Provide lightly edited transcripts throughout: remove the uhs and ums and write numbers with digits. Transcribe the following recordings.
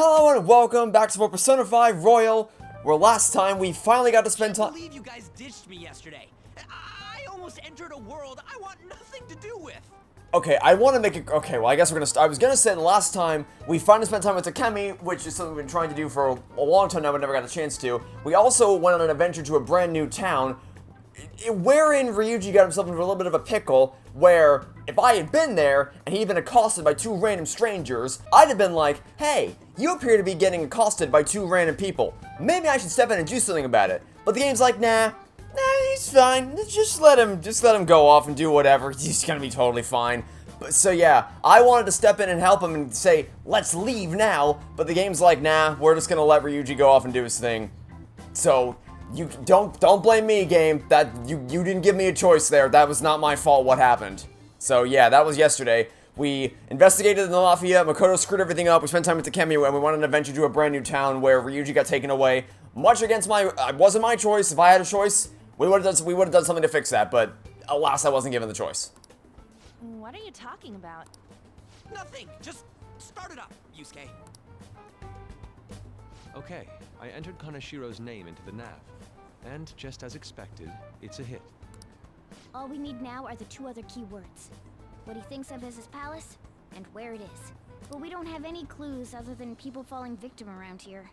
Hello and welcome back to more Persona 5 Royal, where last time we finally got to spend time— I can't believe you guys ditched me yesterday. I almost entered a world I want nothing to do with. Okay, I want to make it— okay, well I guess we're gonna— I was gonna say the last time we finally spent time with Takemi, which is something we've been trying to do for a long time now but never got a chance to. We also went on an adventure to a brand new town, wherein Ryuji got himself into a little bit of a pickle, where if I had been there, and he'd been accosted by two random strangers, I'd have been like, hey, you appear to be getting accosted by two random people. Maybe I should step in and do something about it. But the game's like, nah, he's fine. Just let him go off and do whatever. He's gonna be totally fine. So yeah, I wanted to step in and help him and say, let's leave now, but the game's like, nah, we're just gonna let Ryuji go off and do his thing. So, you don't blame me, game. That you didn't give me a choice there. That was not my fault what happened. So yeah, that was yesterday. We investigated the Mafia, Makoto screwed everything up, we spent time with Takemi, and we went on an adventure to a brand new town where Ryuji got taken away. Much against it wasn't my choice. If I had a choice, we would have done something to fix that, but alas, I wasn't given the choice. What are you talking about? Nothing. Just start it up, Yusuke. Okay, I entered Kanashiro's name into the nav. And just as expected, it's a hit. All we need now are the two other keywords. What he thinks of as his palace, and where it is. But we don't have any clues other than people falling victim around here.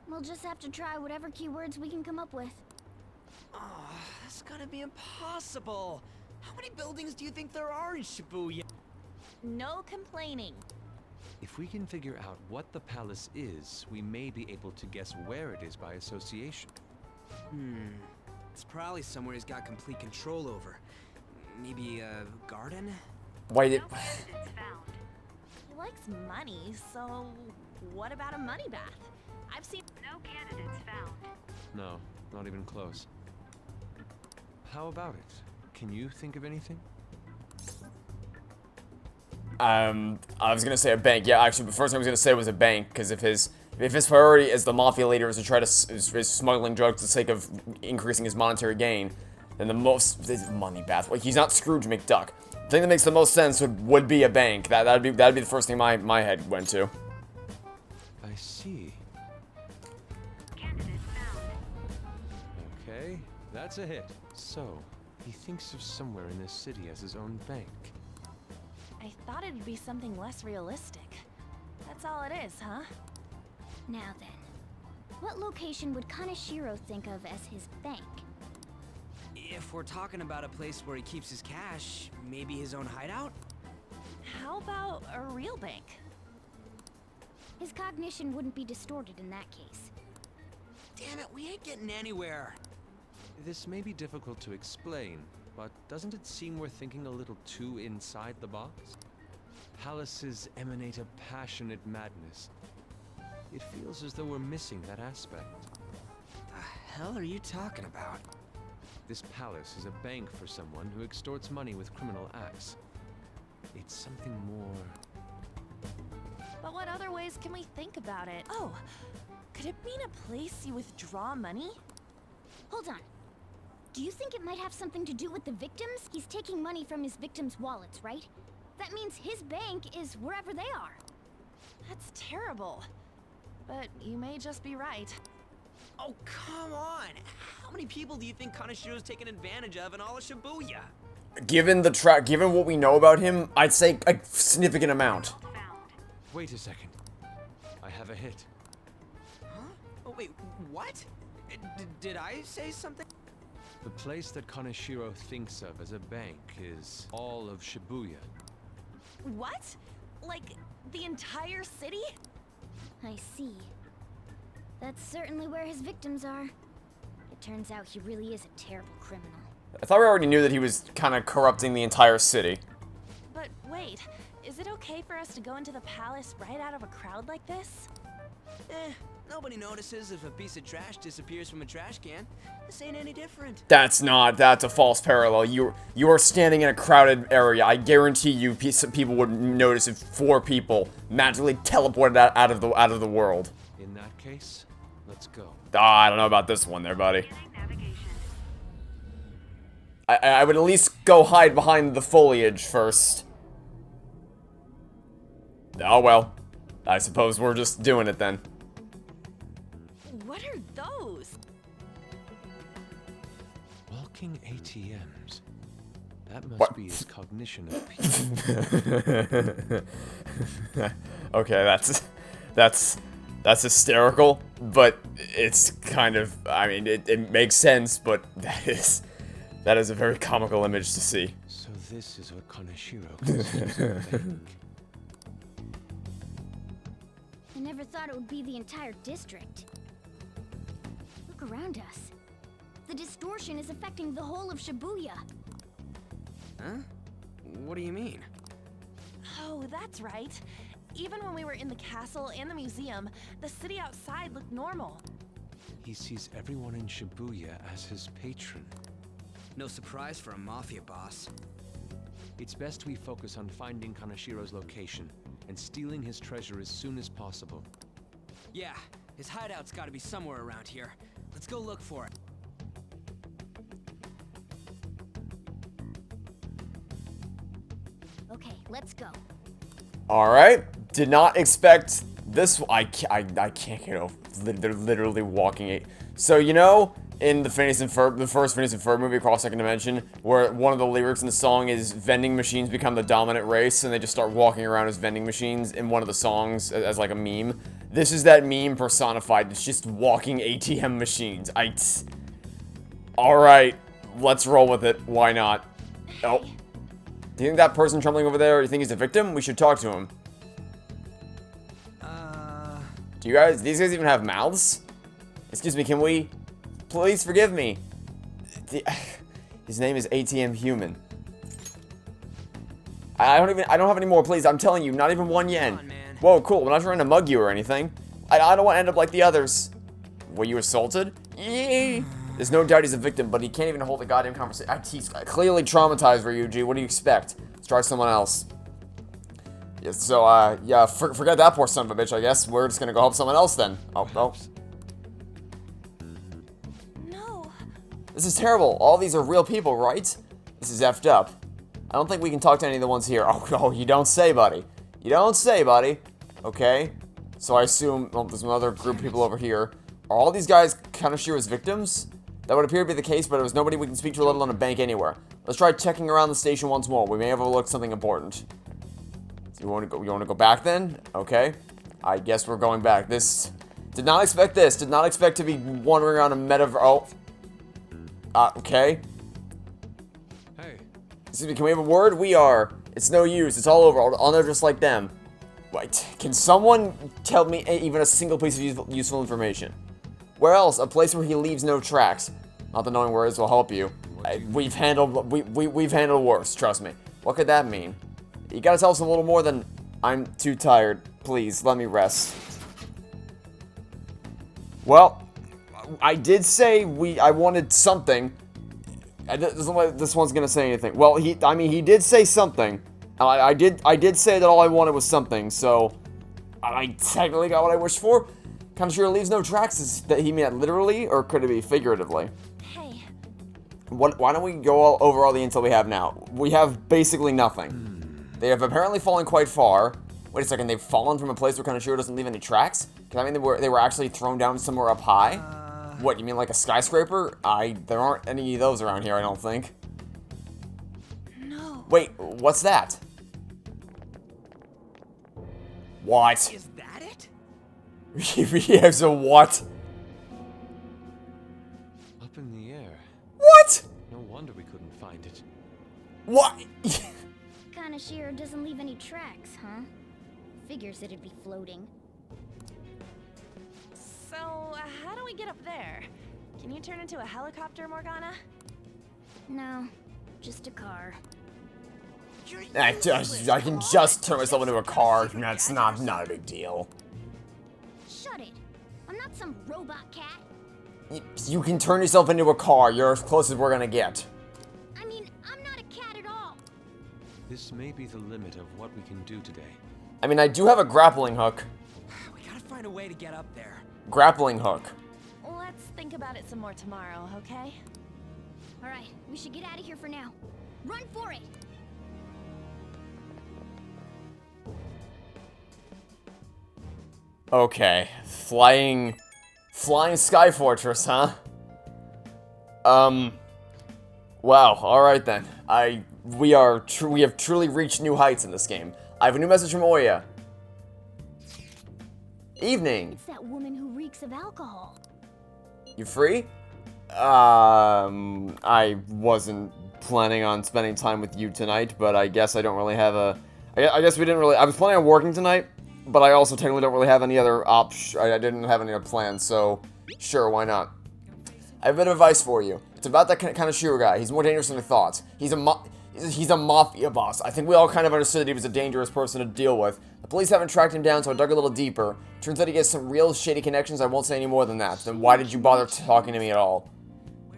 We'll just have to try whatever keywords we can come up with. Oh, that's gotta be impossible. How many buildings do you think there are in Shibuya? No complaining. If we can figure out what the palace is, we may be able to guess where it is by association. It's probably somewhere he's got complete control over. Maybe a garden? Wait, No candidates found. He likes money, so what about a money bath? I've seen no candidates found. No, not even close. How about it? Can you think of anything? I was gonna say a bank. Yeah, actually, the first thing I was gonna say was a bank, because if his priority as the mafia leader is to try to is smuggling drugs for the sake of increasing his monetary gain, then the most money bath. Like, he's not Scrooge McDuck. The thing that makes the most sense would be a bank. That'd be the first thing my head went to. I see. Candidate found. Okay, that's a hit. So, he thinks of somewhere in this city as his own bank. I thought it'd be something less realistic. That's all it is, huh? Now then, what location would Kanashiro think of as his bank? If we're talking about a place where he keeps his cash, maybe his own hideout? How about a real bank? His cognition wouldn't be distorted in that case. Damn it, we ain't getting anywhere. This may be difficult to explain, but doesn't it seem we're thinking a little too inside the box? Palaces emanate a passionate madness. It feels as though we're missing that aspect. The hell are you talking about? This palace is a bank for someone who extorts money with criminal acts. It's something more... But what other ways can we think about it? Oh, could it mean a place you withdraw money? Hold on. Do you think it might have something to do with the victims? He's taking money from his victims' wallets, right? That means his bank is wherever they are. That's terrible. But you may just be right. Oh, come on! How many people do you think Kanashiro's taken advantage of in all of Shibuya? Given what we know about him, I'd say a significant amount. Wait a second. I have a hit. Huh? Oh, wait, what? Did I say something? The place that Kanashiro thinks of as a bank is all of Shibuya. What? Like, the entire city? I see. That's certainly where his victims are. It turns out he really is a terrible criminal. I thought we already knew that he was kind of corrupting the entire city. But wait, is it okay for us to go into the palace right out of a crowd like this? Nobody notices if a piece of trash disappears from a trash can. This ain't any different. That's a false parallel. You are standing in a crowded area. I guarantee you people would notice if 4 people magically teleported out of the world. In that case, let's go. I don't know about this one there, buddy. I would at least go hide behind the foliage first. Oh well. I suppose we're just doing it then. What are those? Walking ATMs. That must What? be his cognition of people. Okay, that's hysterical, but it's kind of, I mean, it makes sense, but that is a very comical image to see. So this is what Kaneshiro considers a bank. I never thought it would be the entire district. Look around us. The distortion is affecting the whole of Shibuya. Huh? What do you mean? Oh, that's right. Even when we were in the castle and the museum, the city outside looked normal. He sees everyone in Shibuya as his patron. No surprise for a mafia boss. It's best we focus on finding Kanashiro's location and stealing his treasure as soon as possible. Yeah, his hideout's gotta be somewhere around here. Let's go look for it. Okay, let's go. Alright, did not expect this. I can't get over. They're literally walking it. So, you know, in the Phineas and Ferb, the first Phineas and Ferb movie, Across Second Dimension, where one of the lyrics in the song is vending machines become the dominant race, and they just start walking around as vending machines in one of the songs as like a meme. This is that meme personified. It's just walking ATM machines. Alright, let's roll with it. Why not? Oh. Do you think that person trembling over there, you think he's a victim? We should talk to him. Do you guys, these guys even have mouths? Excuse me, can we, please forgive me. His name is ATM Human. I don't have any more, please. I'm telling you, not even 1 yen. Come on, man. Whoa, cool. I'm not trying to mug you or anything. I don't want to end up like the others. Were you assaulted? Yee. There's no doubt he's a victim, but he can't even hold a goddamn conversation. He's clearly traumatized, Ryuji. What do you expect? Let's try someone else. Yeah, so, yeah, forget that poor son of a bitch, I guess. We're just gonna go help someone else then. Oh, no. No. This is terrible. All these are real people, right? This is effed up. I don't think we can talk to any of the ones here. Oh, you don't say, buddy. You don't say, buddy. Okay. So I assume, well, there's another group of people over here. Are all these guys Kaneshiro's victims? That would appear to be the case, but there was nobody we can speak to, let alone a bank anywhere. Let's try checking around the station once more. We may have overlooked something important. So you want to go back then? Okay. I guess we're going back. Did not expect this. Did not expect to be wandering around a metaverse. Oh. Okay. Hey. Excuse me, can we have a word? We are. It's no use. It's all over. I'll know just like them. Wait, can someone tell me even a single piece of useful information? Where else? A place where he leaves no tracks. Not that knowing where it is will help you. We've handled worse, trust me. What could that mean? You gotta tell us a little more than, I'm too tired. Please, let me rest. Well, I did say I wanted something. It doesn't look like this one's gonna say anything. Well, he did say something. I did say that all I wanted was something, so I technically got what I wished for. Kaneshiro leaves no tracks. Is that he mean that literally, or could it be figuratively? Hey. Why don't we go over all the intel we have now? We have basically nothing. They have apparently fallen quite far. Wait a second, they've fallen from a place where Kaneshiro doesn't leave any tracks? Can that mean they were actually thrown down somewhere up high? What, you mean like a skyscraper? There aren't any of those around here, I don't think. No. Wait, what's that? What? Is that it? Yes, a what? Up in the air. What? No wonder we couldn't find it. What? Kaneshiro doesn't leave any tracks, huh? Figures it'd be floating. So, how do we get up there? Can you turn into a helicopter, Morgana? No, just a car. I can just turn myself into a car. That's not a big deal. Shut it! I'm not some robot cat. You can turn yourself into a car. You're as close as we're gonna get. I mean, I'm not a cat at all. This may be the limit of what we can do today. I mean, I do have a grappling hook. We gotta find a way to get up there. Grappling hook. Let's think about it some more tomorrow, okay? Alright, we should get out of here for now. Run for it! Okay. Flying Sky Fortress, huh? Wow, alright then. We have truly reached new heights in this game. I have a new message from Oya. Evening. It's that woman who reeks of alcohol. You free? I wasn't planning on spending time with you tonight, but I guess I don't really have a... I guess we didn't really... I was planning on working tonight, but I also technically don't really have any other I didn't have any other plans, so sure, why not? I have a bit of advice for you. It's about that kind of Shiro guy. He's more dangerous than I thought. He's a mafia boss. I think we all kind of understood that he was a dangerous person to deal with. The police haven't tracked him down, so I dug a little deeper. Turns out he gets some real shady connections. I won't say any more than that. Then why did you bother talking to me at all?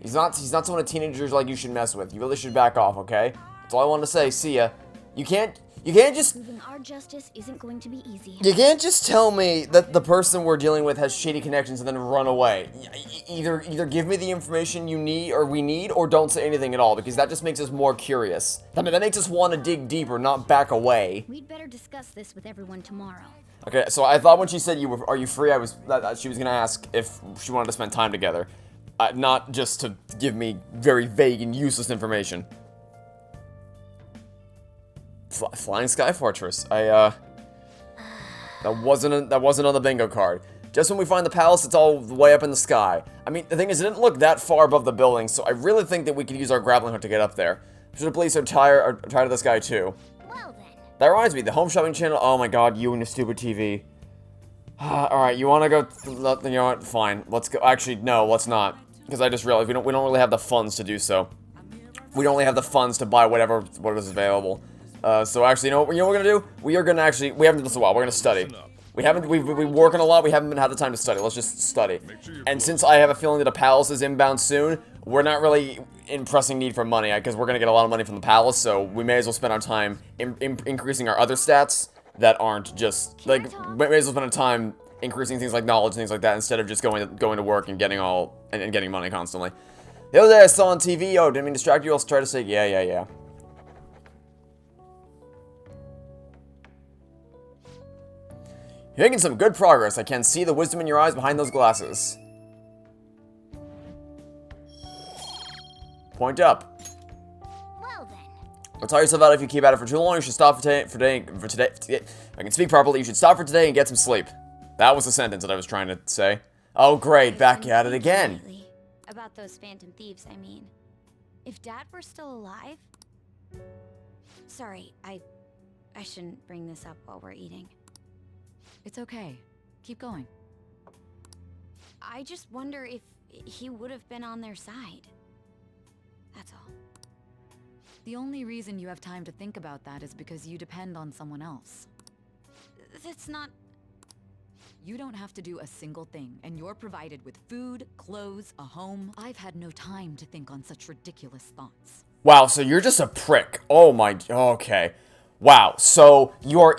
He's not someone a teenagers like you should mess with. You really should back off, okay? That's all I wanted to say. See ya. You can't just... Proving our justice isn't going to be easy. You can't just tell me that the person we're dealing with has shady connections and then run away. Either give me the information you need, or don't say anything at all, because that just makes us more curious. I mean, that makes us want to dig deeper, not back away. We'd better discuss this with everyone tomorrow. Okay, so I thought when she said are you free, she was gonna ask if she wanted to spend time together, not just to give me very vague and useless information. Flying Sky Fortress. That wasn't on the bingo card. Just when we find the palace, it's all way up in the sky. I mean, the thing is, it didn't look that far above the building, so I really think that we could use our grappling hook to get up there. Should the police are tired of this guy too. Well then. That reminds me, the home shopping channel. Oh my god, you and your stupid TV. Alright, you wanna go? You know what? Fine. Let's go. Actually, no, let's not. Because I just realized we don't really have the funds to do so. We don't really have the funds to buy what is available. So actually, you know what we're gonna do? We haven't done this in a while. We're gonna study. We've been working a lot. We haven't had the time to study. Let's just study. And since I have a feeling that a palace is inbound soon, we're not really in pressing need for money, because we're gonna get a lot of money from the palace. So we may as well spend our time increasing our other stats that aren't just like may as well spend our time increasing things like knowledge and things like that instead of just going to work and getting getting money constantly. The other day I saw on TV. Oh, didn't mean to distract you. I'll try to say yeah. You're making some good progress. I can see the wisdom in your eyes behind those glasses. Point up. Well then. Don't tell yourself out if you keep at it for too long. You should stop for today. I can speak properly. You should stop for today and get some sleep. That was the sentence that I was trying to say. Oh great, back at it again. About those phantom thieves, I mean. If Dad were still alive... Sorry, I shouldn't bring this up while we're eating. It's okay. Keep going. I just wonder if he would have been on their side. That's all. The only reason you have time to think about that is because you depend on someone else. That's not... You don't have to do a single thing, and you're provided with food, clothes, a home. I've had no time to think on such ridiculous thoughts. Wow, so you're just a prick. Oh my... Okay. Wow, so you are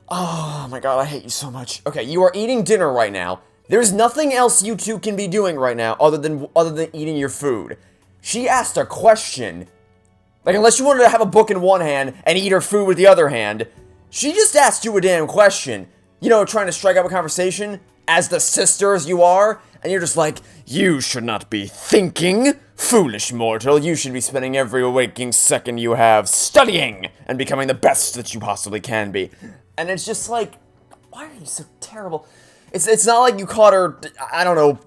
Oh my god, I hate you so much. Okay, you are eating dinner right now. There's nothing else you two can be doing right now other than eating your food. She asked a question. Like, unless you wanted to have a book in one hand and eat her food with the other hand, she just asked you a damn question. You know, trying to strike up a conversation as the sisters you are, and you're just like, you should not be thinking, foolish mortal. You should be spending every waking second you have studying and becoming the best that you possibly can be. And it's just like, why are you so terrible? It's not like you caught her, I don't know,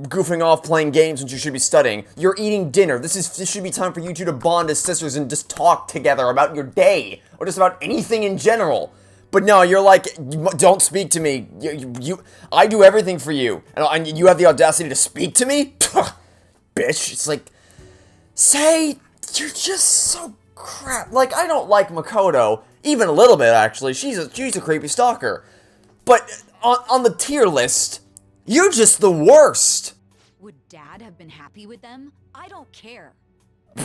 goofing off playing games when you should be studying. You're eating dinner. This should be time for you two to bond as sisters and just talk together about your day, or just about anything in general. But no, you're like, don't speak to me. I do everything for you, and you have the audacity to speak to me? Bitch, it's like, you're just so crap. Like, I don't like Makoto. Even a little bit, actually. She's a creepy stalker. But on the tier list, you're just the worst. Would Dad have been happy with them? I don't care.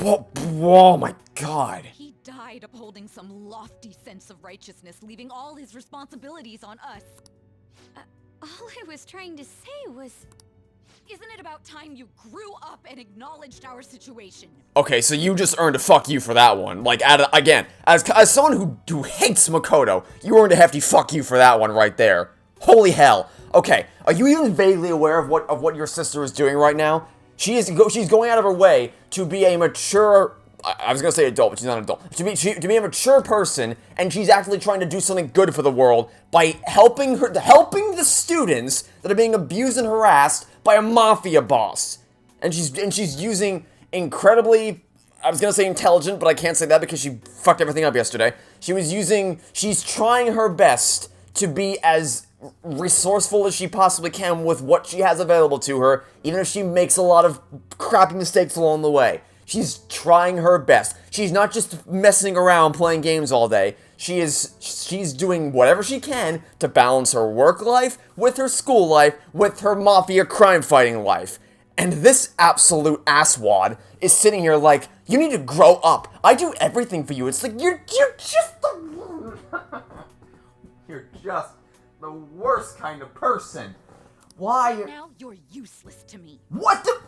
Oh my god. He died upholding some lofty sense of righteousness, leaving all his responsibilities on us. All I was trying to say was... Isn't it about time you grew up and acknowledged our situation? Okay, so you just earned a fuck you for that one. Like, again, as someone who hates Makoto, you earned a hefty fuck you for that one right there. Holy hell. Okay, are you even vaguely aware of what your sister is doing right now? She's going out of her way to be a mature... I was gonna say adult, but she's not an adult. To be a mature person, and she's actually trying to do something good for the world by helping the students that are being abused and harassed by a mafia boss. And she's using incredibly, I was gonna say intelligent, but I can't say that because she fucked everything up yesterday. She's trying her best to be as resourceful as she possibly can with what she has available to her, even if she makes a lot of crappy mistakes along the way. She's trying her best. She's not just messing around playing games all day. She's doing whatever she can to balance her work life with her school life with her mafia crime fighting life. And this absolute asswad is sitting here like, you need to grow up. I do everything for you. It's like, you're just the... you're just the worst kind of person. Why? Now you're useless to me. What the?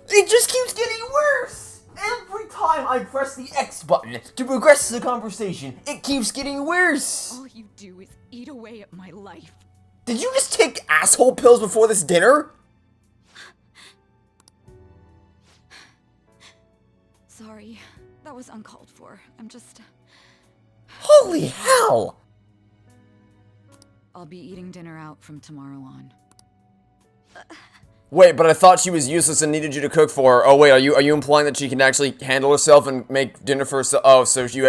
It just keeps getting worse! Every time I press the X button to progress the conversation, it keeps getting worse! All you do is eat away at my life. Did you just take asshole pills before this dinner? Sorry, that was uncalled for. I'm just... Holy hell! I'll be eating dinner out from tomorrow on. Wait, but I thought she was useless and needed you to cook for her. Oh wait, are you implying that she can actually handle herself and make dinner for herself? Oh, so she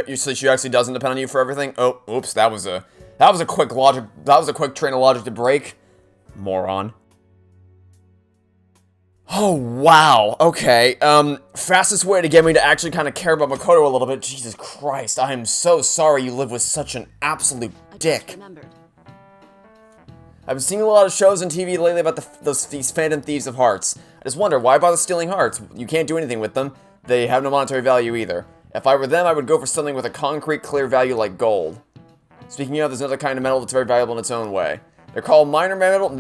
actually doesn't depend on you for everything? Oh, oops, that was a quick train of logic to break. Moron. Oh, wow. Okay, fastest way to get me to actually kind of care about Makoto a little bit. Jesus Christ, I am so sorry you live with such an absolute dick. I've been seeing a lot of shows on TV lately about these phantom thieves of hearts. I just wonder, why bother stealing hearts? You can't do anything with them. They have no monetary value either. If I were them, I would go for something with a concrete, clear value like gold. Speaking of, there's another kind of metal that's very valuable in its own way. They're called minor metals,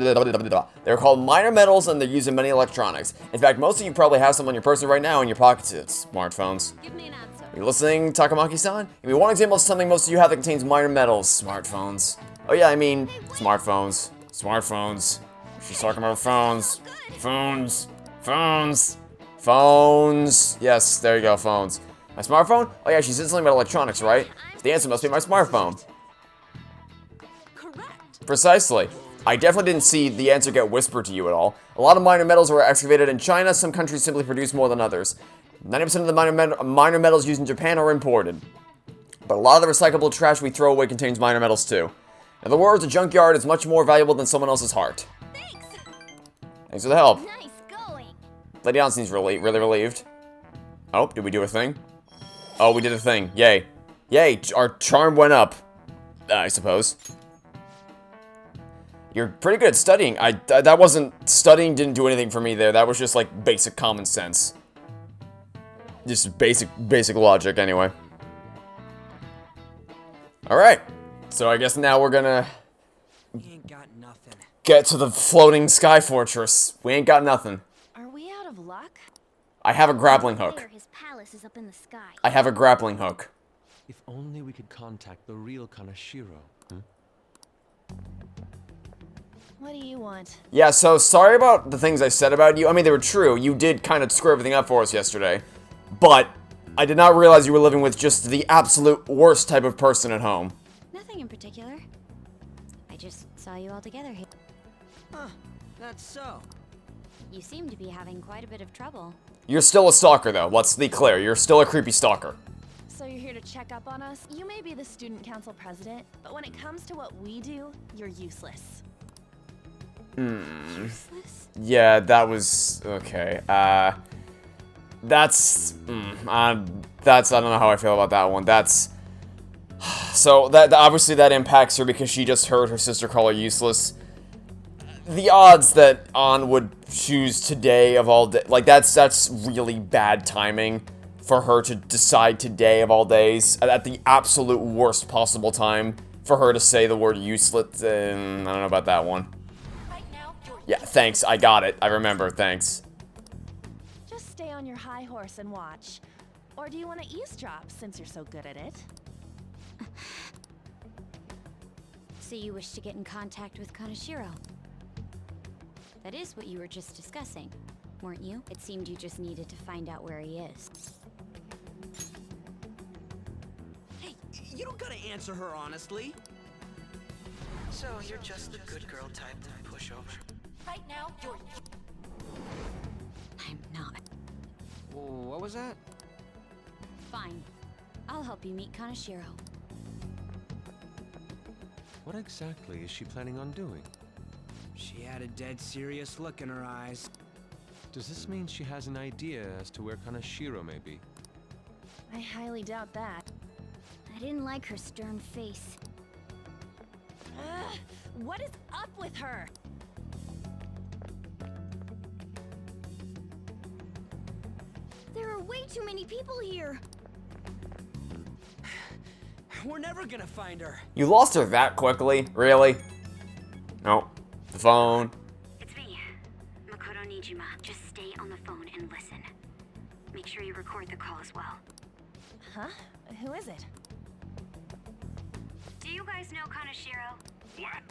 and they're used in many electronics. In fact, most of you probably have some on your person right now in your pockets. It's smartphones. Give me an answer. Are you listening, Takamaki-san? Give me one example of something most of you have that contains minor metals. Smartphones. Oh yeah, I mean, smartphones. Smartphones. She's talking about phones. Phones. Phones. Phones. Yes, there you go, phones. My smartphone? Oh yeah, she said something about electronics, right? The answer must be my smartphone. Correct. Precisely. I definitely didn't see the answer get whispered to you at all. A lot of minor metals were excavated in China. Some countries simply produce more than others. 90% of the minor metals used in Japan are imported. But a lot of the recyclable trash we throw away contains minor metals too. In other words, a junkyard is much more valuable than someone else's heart. Thanks. Thanks for the help. Nice going. Lady Ann seems really relieved. Oh, did we do a thing? Oh, we did a thing. Yay. Yay, our charm went up. I suppose. You're pretty good at studying. That wasn't... Studying didn't do anything for me there. That was just, like, basic common sense. Just basic logic, anyway. Alright. So I guess now we're gonna... We ain't got nothing. get to the floating sky fortress. We ain't got nothing. Are we out of luck? I have a grappling hook. There, his palace is up in the sky. I have a grappling hook. If only we could contact the real Kanashiro. What do you want? Yeah, so sorry about the things I said about you. I mean, they were true. You did kind of screw everything up for us yesterday. But I did not realize you were living with just the absolute worst type of person at home. Nothing in particular. I just saw you all together here. Huh, that's so. You seem to be having quite a bit of trouble. You're still a stalker, though. Let's be clear. You're still a creepy stalker. So you're here to check up on us? You may be the student council president, but when it comes to what we do, you're useless. Useless? Yeah, that was... okay. That's... I don't know how I feel about that one. That's... So, that obviously that impacts her because she just heard her sister call her useless. The odds that An would choose today of all day... Like, that's really bad timing for her to decide today of all days, at the absolute worst possible time, for her to say the word useless. I don't know about that one. Right now, you're Yeah, thanks. I got it. I remember. Thanks. Just stay on your high horse and watch. Or do you want to eavesdrop since you're so good at it? So you wish to get in contact with Kaneshiro? That is what you were just discussing, weren't you? It seemed you just needed to find out where he is. Hey, you don't gotta answer her honestly. So you're just the good girl type to push over. Right now, you're... I'm not. What was that? Fine. I'll help you meet Kaneshiro. What exactly is she planning on doing? She had a dead serious look in her eyes. Does this mean she has an idea as to where Kaneshiro may be? I highly doubt that. I didn't like her stern face. Ugh, what is up with her? There are way too many people here. We're never gonna find her. You lost her that quickly? Really? No. The phone. It's me, Makoto Nijima. Just stay on the phone and listen. Make sure you record the call as well. Huh? Who is it? Do you guys know Kaneshiro? What?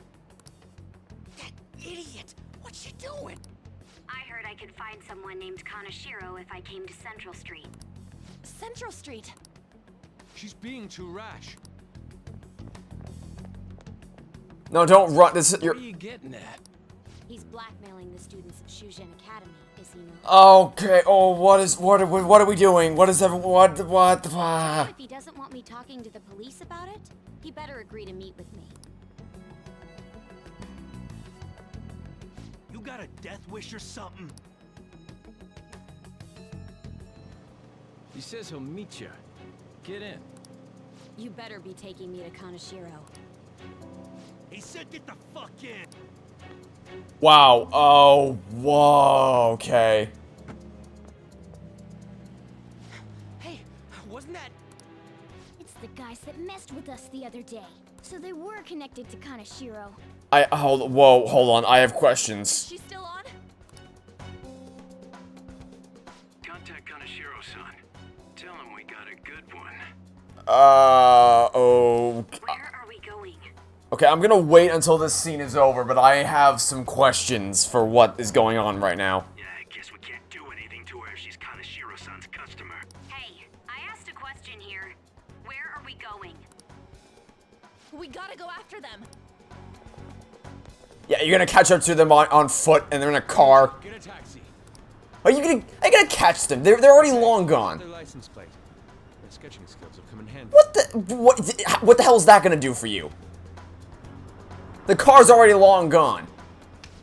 That idiot! What's she doing? I heard I could find someone named Kaneshiro if I came to Central Street. Central Street. She's being too rash. No, don't run. This is your. What are you getting at? He's blackmailing the students at Shujin Academy, is he not? Okay. Oh, what are we doing? What is everyone? What? So if he doesn't want me talking to the police about it, he better agree to meet with me. You got a death wish or something? He says he'll meet you. Get in. You better be taking me to Kaneshiro. He said get the fuck in. Wow. Oh. Whoa. Okay. Hey, wasn't that... It's the guys that messed with us the other day. So they were connected to Kaneshiro. Hold on. I have questions. She's still on? Contact Kaneshiro-san. Tell him we got a good one. Okay. Where are we going? Okay, I'm gonna wait until this scene is over, but I have some questions for what is going on right now. Yeah, I guess we can't do anything to her if she's Kaneshiro-san's customer. Hey, I asked a question here. Where are we going? We gotta go after them. Yeah, you're gonna catch up to them on foot, and they're in a car. Get a taxi. Are you gonna catch them? They're already long gone. Their license plate. Their sketching skills have come in handy. What the hell is that gonna do for you? The car's already long gone.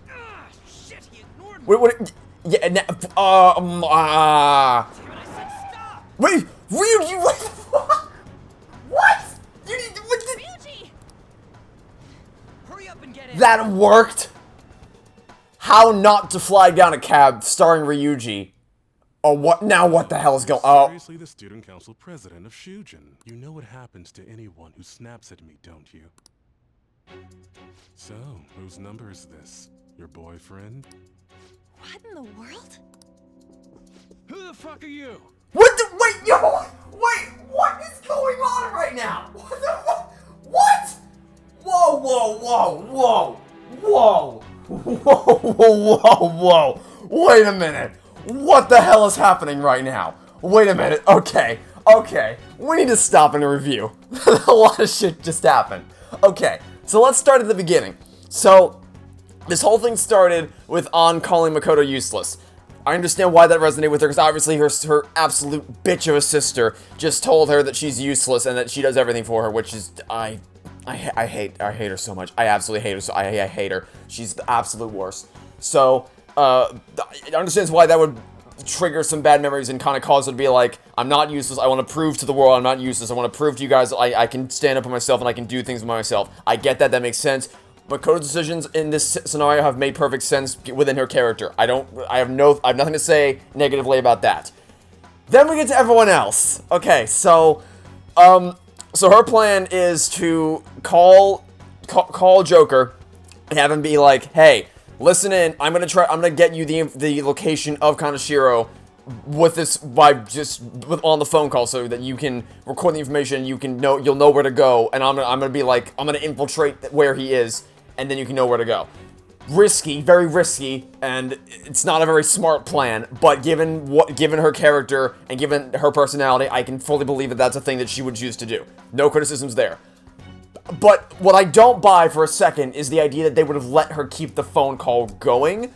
Ah, shit, he ignored me. What? Yeah. Damn it, I said stop. Wait. Ryuji. What? You need. What the? Ryuji! Hurry up and get in. That worked. How not to flag down a cab starring Ryuji? Oh, what? Now what the hell is going? Oh. Seriously, the student council president of Shujin. You know what happens to anyone who snaps at me, don't you? So, whose number is this? Your boyfriend? What in the world? Who the fuck are you? What the? Wait, yo! Wait, what is going on right now? What the? What? Whoa, whoa, whoa, whoa, whoa, whoa, whoa, whoa! Wait a minute! What the hell is happening right now? Wait a minute. Okay, we need to stop and review. A lot of shit just happened. Okay, so let's start at the beginning. So, this whole thing started with An calling Makoto useless. I understand why that resonated with her, because obviously her absolute bitch of a sister just told her that she's useless and that she does everything for her, which is, I hate her so much. I absolutely hate her, so I hate her. She's the absolute worst. So, it understands why that would trigger some bad memories and kind of cause her to be like, I'm not useless, I want to prove to the world I'm not useless, I want to prove to you guys I can stand up for myself and I can do things by myself. I get that makes sense. Makoto's decisions in this scenario have made perfect sense within her character. I have nothing to say negatively about that. Then we get to everyone else. Okay, so her plan is to call Joker and have him be like, hey, listen in. I'm gonna get you the location of Kaneshiro with this on the phone call so that you can record the information. You'll know where to go, and I'm gonna be like, I'm gonna infiltrate where he is, and then you can know where to go. Risky, very risky, and it's not a very smart plan, but given her character and given her personality, I can fully believe that that's a thing that she would choose to do. No criticisms there. But what I don't buy for a second is the idea that they would have let her keep the phone call going,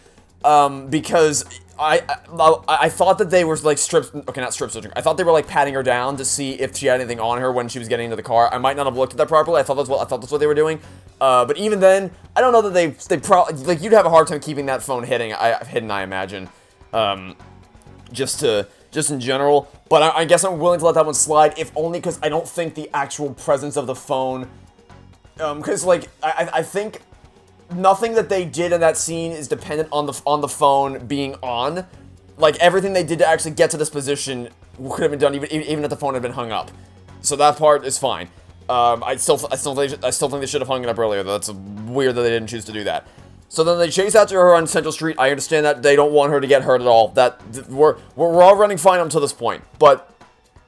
because I thought that they were like not strip searching. I thought they were like patting her down to see if she had anything on her when she was getting into the car. I might not have looked at that properly. I thought that's what they were doing. But even then, I don't know that they probably, like, you'd have a hard time keeping that phone hidden, I imagine. Just in general. But I guess I'm willing to let that one slide, if only because I don't think the actual presence of the phone, because, like, I think nothing that they did in that scene is dependent on the phone being on. Like, everything they did to actually get to this position could have been done even if the phone had been hung up. So that part is fine. I still think they should have hung it up earlier, though. That's weird that they didn't choose to do that. So then they chase after her on Central Street. I understand that they don't want her to get hurt at all. We're all running fine up to this point. But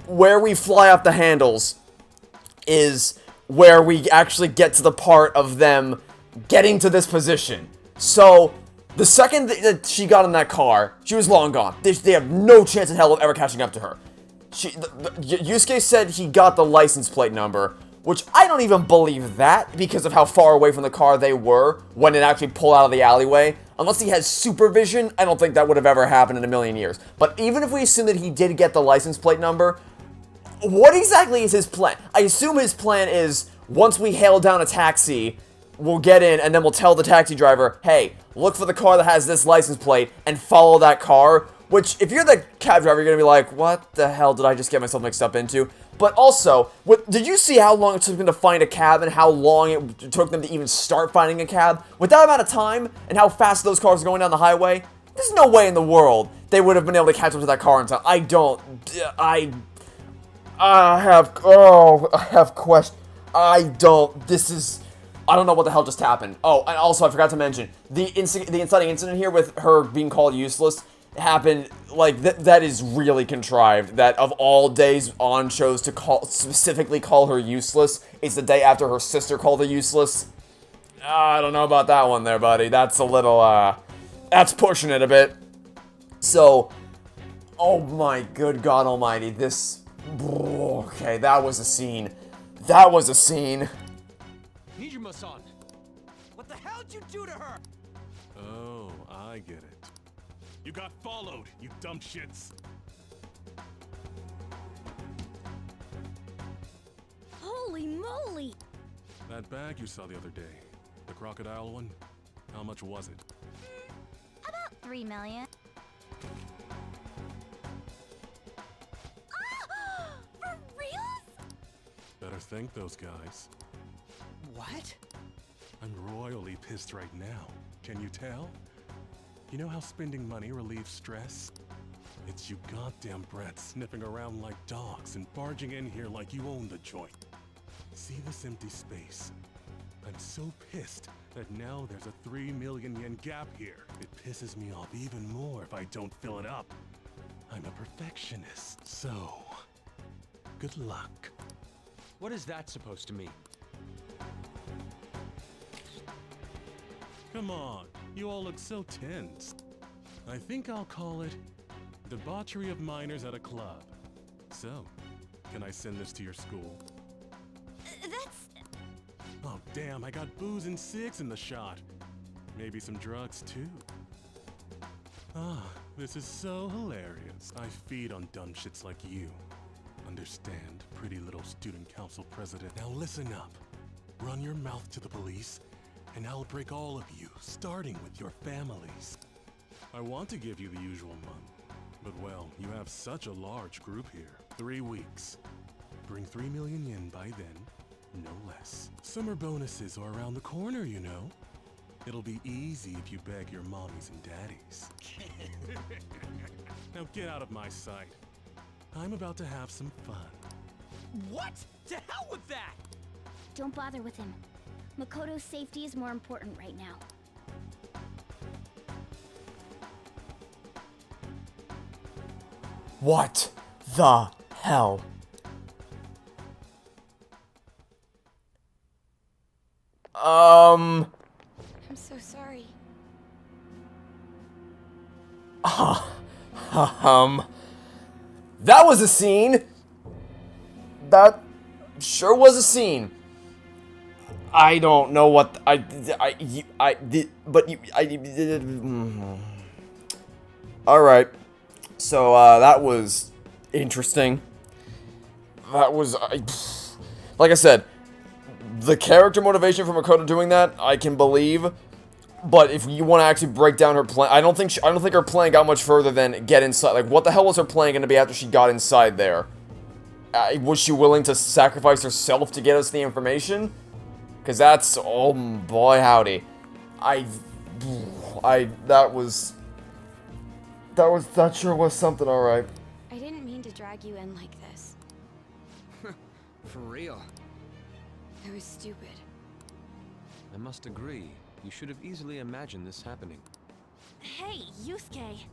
where we fly off the handles is where we actually get to the part of them getting to this position. So the second that she got in that car, she was long gone. They have no chance in hell of ever catching up to her. Yusuke said he got the license plate number, which I don't even believe that because of how far away from the car they were when it actually pulled out of the alleyway. Unless he has supervision, I don't think that would have ever happened in a million years. But even if we assume that he did get the license plate number, what exactly is his plan? I assume his plan is, once we hail down a taxi, we'll get in and then we'll tell the taxi driver, hey, look for the car that has this license plate and follow that car. Which, if you're the cab driver, you're going to be like, what the hell did I just get myself mixed up into? But also, did you see how long it took them to find a cab and how long it took them to even start finding a cab? With that amount of time and how fast those cars are going down the highway, there's no way in the world they would have been able to catch up to that car in time. I have questions. I don't know what the hell just happened. Oh, and also I forgot to mention, the inciting incident here with her being called useless happened, like, that is really contrived. That of all days on shows to specifically call her useless, it's the day after her sister called her useless. I don't know about that one there, buddy. That's a little, that's pushing it a bit. So, oh my good God almighty, okay, that was a scene. That was a scene. Nijima-san! What the hell did you do to her? Oh, I get it. You got followed, you dumb shits. Holy moly! That bag you saw the other day, the crocodile one, how much was it? About 3 million. For reals? Better thank those guys. What? I'm royally pissed right now. Can you tell? You know how spending money relieves stress? It's you goddamn brats sniffing around like dogs and barging in here like you own the joint. See this empty space? I'm so pissed that now there's a 3 million yen gap here. It pisses me off even more if I don't fill it up. I'm a perfectionist, so good luck. What is that supposed to mean? Come on, you all look so tense. I think I'll call it debauchery of minors at a club. So, can I send this to your school? That's... Oh damn, I got booze and cigs in the shot. Maybe some drugs too. Ah, this is so hilarious. I feed on dumb shits like you. Understand, pretty little student council president. Now listen up. Run your mouth to the police, and I'll break all of you, starting with your families. I want to give you the usual month, but well, you have such a large group here. 3 weeks. Bring 3 million yen by then, no less. Summer bonuses are around the corner, you know. It'll be easy if you beg your mommies and daddies. Now get out of my sight. I'm about to have some fun. What? To hell with that! Don't bother with him. Makoto's safety is more important right now. What the hell? I'm so sorry. That was a scene. That sure was a scene. I don't know what all right. So that was interesting. That was like I said, the character motivation for Makoto doing that, I can believe. But if you want to actually break down her plan, I don't think her plan got much further than get inside. Like, what the hell was her plan going to be after she got inside there? Was she willing to sacrifice herself to get us the information? Because that's, oh boy howdy. That sure was something, alright. I didn't mean to drag you in like this. For real. I was stupid. I must agree. You should have easily imagined this happening. Hey, Yusuke.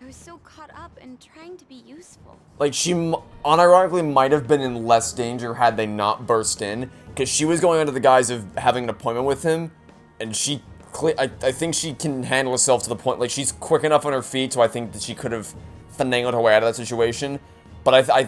I was so caught up in trying to be useful. Like, she unironically might have been in less danger had they not burst in, because she was going under the guise of having an appointment with him, and I think she can handle herself to the point, like, she's quick enough on her feet, so I think that she could have finagled her way out of that situation. But I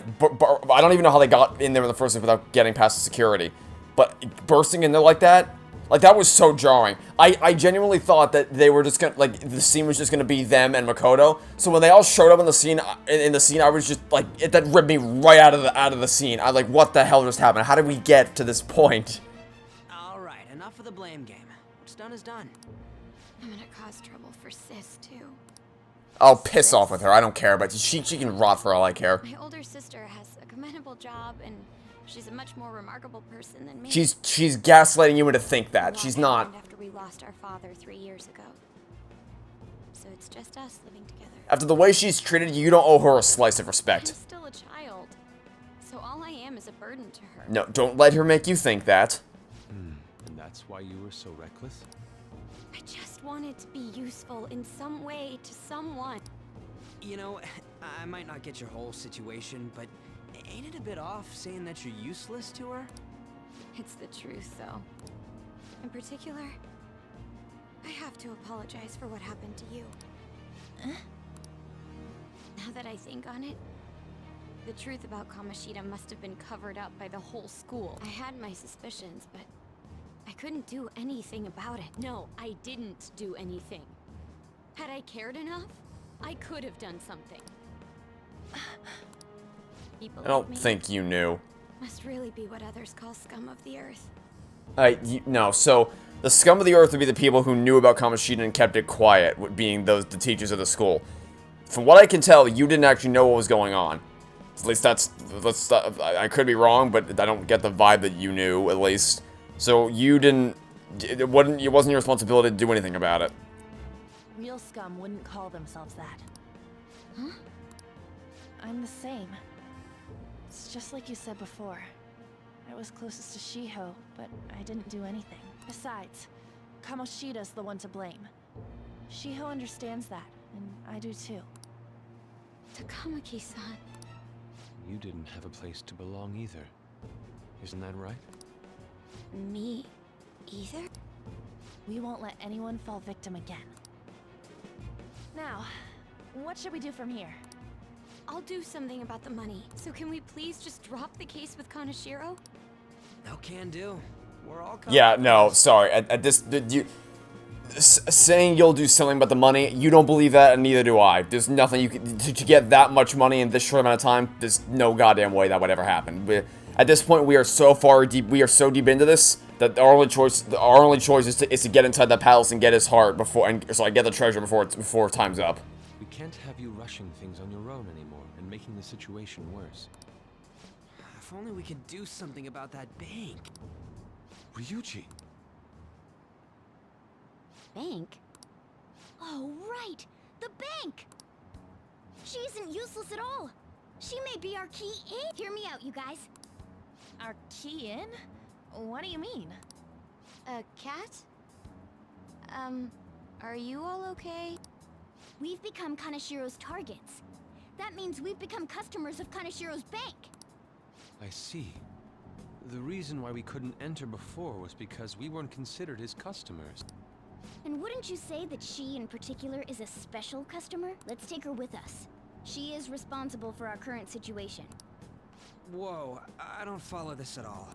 don't even know how they got in there in the first place without getting past the security. But bursting in there like that was so jarring. I genuinely thought that they were just gonna, like, the scene was just gonna be them and Makoto. So when they all showed up in the scene, I was just like, that ripped me right out of the scene. I like, what the hell just happened? How did we get to this point? All right, enough of the blame game. What's done is done. I'm gonna cause trouble for Sis, too. Oh, piss off with her. I don't care, but she can rot for all I care. My older sister has a commendable job, and she's a much more remarkable person than me. She's gaslighting you into think that. She's A lot not. happened after we lost our father 3 years ago. So it's just us living together. After the way she's treated you, you don't owe her a slice of I'm respect. still a child. So all I am is a burden to her. No, don't let her make you think that. And that's why you were so reckless? I just wanted to be useful in some way to someone. You know, I might not get your whole situation, but ain't it a bit off saying that you're useless to her? It's the truth, though. In particular, I have to apologize for what happened to you. Now that I think on it, the truth about Kamoshida must have been covered up by the whole school. I had my suspicions, but I couldn't do anything about it. No, I didn't do anything. Had I cared enough, I could have done something. People I don't like me think you knew. must really be what others call scum of the earth. No, so the scum of the earth would be the people who knew about Kamoshida and kept it quiet, being the teachers of the school. From what I can tell, you didn't actually know what was going on. At least I could be wrong, but I don't get the vibe that you knew, at least. So you didn't, it wasn't your responsibility to do anything about it. Real scum wouldn't call themselves that. Huh? I'm the same. It's just like you said before. I was closest to Shiho, but I didn't do anything. Besides, Kamoshida's the one to blame. Shiho understands that, and I do too. Takamaki-san. You didn't have a place to belong either. Isn't that right? Me either? We won't let anyone fall victim again. Now, what should we do from here? I'll do something about the money. So can we please just drop the case with Kaneshiro? No can do. We're all covered. Yeah, no, sorry. At this, saying you'll do something about the money, you don't believe that, and neither do I. There's nothing you can to get that much money in this short amount of time. There's no goddamn way that would ever happen. At this point, we are so far deep. We are so deep into this that our only choice is to get inside that palace and get his heart get the treasure before time's up. We can't have you rushing things on your own anymore and making the situation worse. If only we could do something about that bank. Ryuji! Bank? Oh, right! The bank! She isn't useless at all! She may be our key in! Hear me out, you guys. Our key in? What do you mean? A cat? Are you all okay? We've become Kaneshiro's targets. That means we've become customers of Kanashiro's bank. I see. The reason why we couldn't enter before was because we weren't considered his customers. And wouldn't you say that she in particular is a special customer? Let's take her with us. She is responsible for our current situation. Whoa, I don't follow this at all.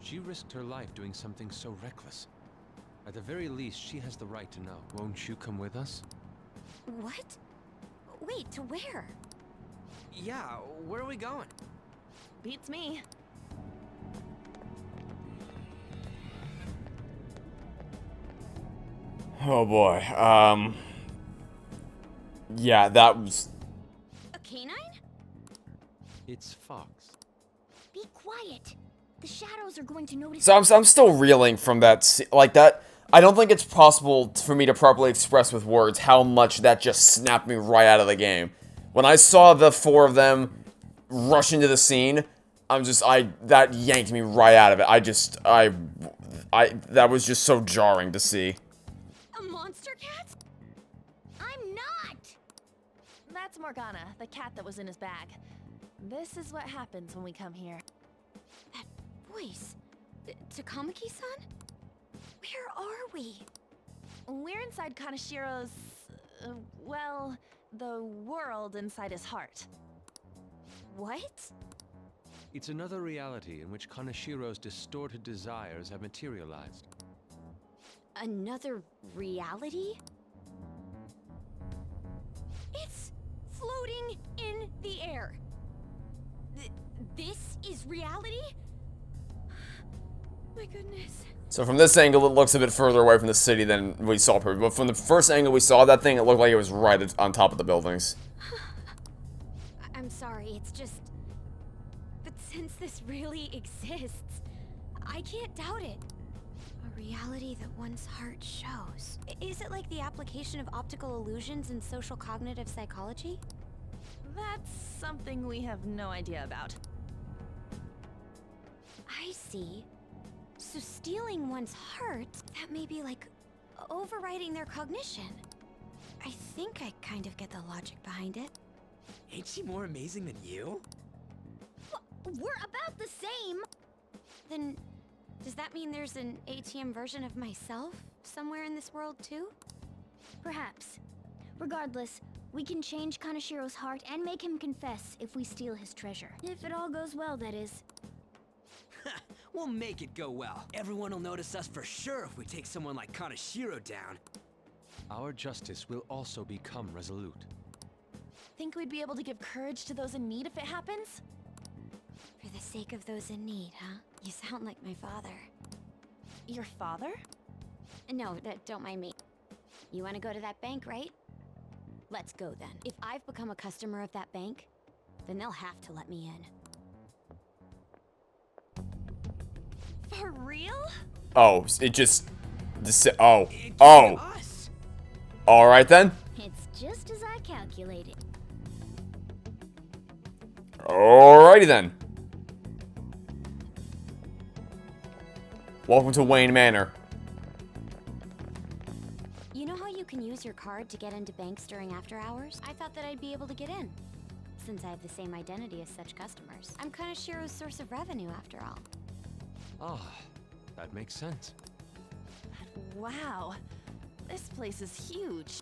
She risked her life doing something so reckless. At the very least, she has the right to know. Won't you come with us? What? Wait, to where? Yeah, where are we going? Beats me. Oh boy. Yeah, that was. A canine? It's Fox. Be quiet. The shadows are going to notice. So I'm still reeling from that, like that. I don't think it's possible for me to properly express with words how much that just snapped me right out of the game. When I saw the four of them rush into the scene, that yanked me right out of it. That was just so jarring to see. A monster cat? I'm not! That's Morgana, the cat that was in his bag. This is what happens when we come here. That voice. Takamaki-san? Where are we? We're inside Kanashiro's, well, the world inside his heart. What? It's another reality in which Kanashiro's distorted desires have materialized. Another reality? It's floating in the air. This is reality? My goodness. So from this angle, it looks a bit further away from the city than we saw previously. But from the first angle we saw that thing, it looked like it was right on top of the buildings. I'm sorry, it's just... But since this really exists, I can't doubt it. A reality that one's heart shows. Is it like the application of optical illusions in social cognitive psychology? That's something we have no idea about. I see. So stealing one's heart, that may be like overriding their cognition. I think I kind of get the logic behind it. Ain't she more amazing than you? We're about the same! Then, does that mean there's an ATM version of myself somewhere in this world too? Perhaps. Regardless, we can change Kanashiro's heart and make him confess if we steal his treasure. If it all goes well, that is. We'll make it go well. Everyone will notice us for sure if we take someone like Kanashiro down. Our justice will also become resolute. Think we'd be able to give courage to those in need if it happens? For the sake of those in need, huh? You sound like my father. Your father? No, don't mind me. You want to go to that bank, right? Let's go then. If I've become a customer of that bank, then they'll have to let me in. For real? Oh, it just... Oh. It Oh. us. Alright then. It's just as I calculated. Alrighty then. Welcome to Wayne Manor. You know how you can use your card to get into banks during after hours? I thought that I'd be able to get in, since I have the same identity as such customers. I'm Kanashiro's source of revenue, after all. Ah, that makes sense. Wow. This place is huge.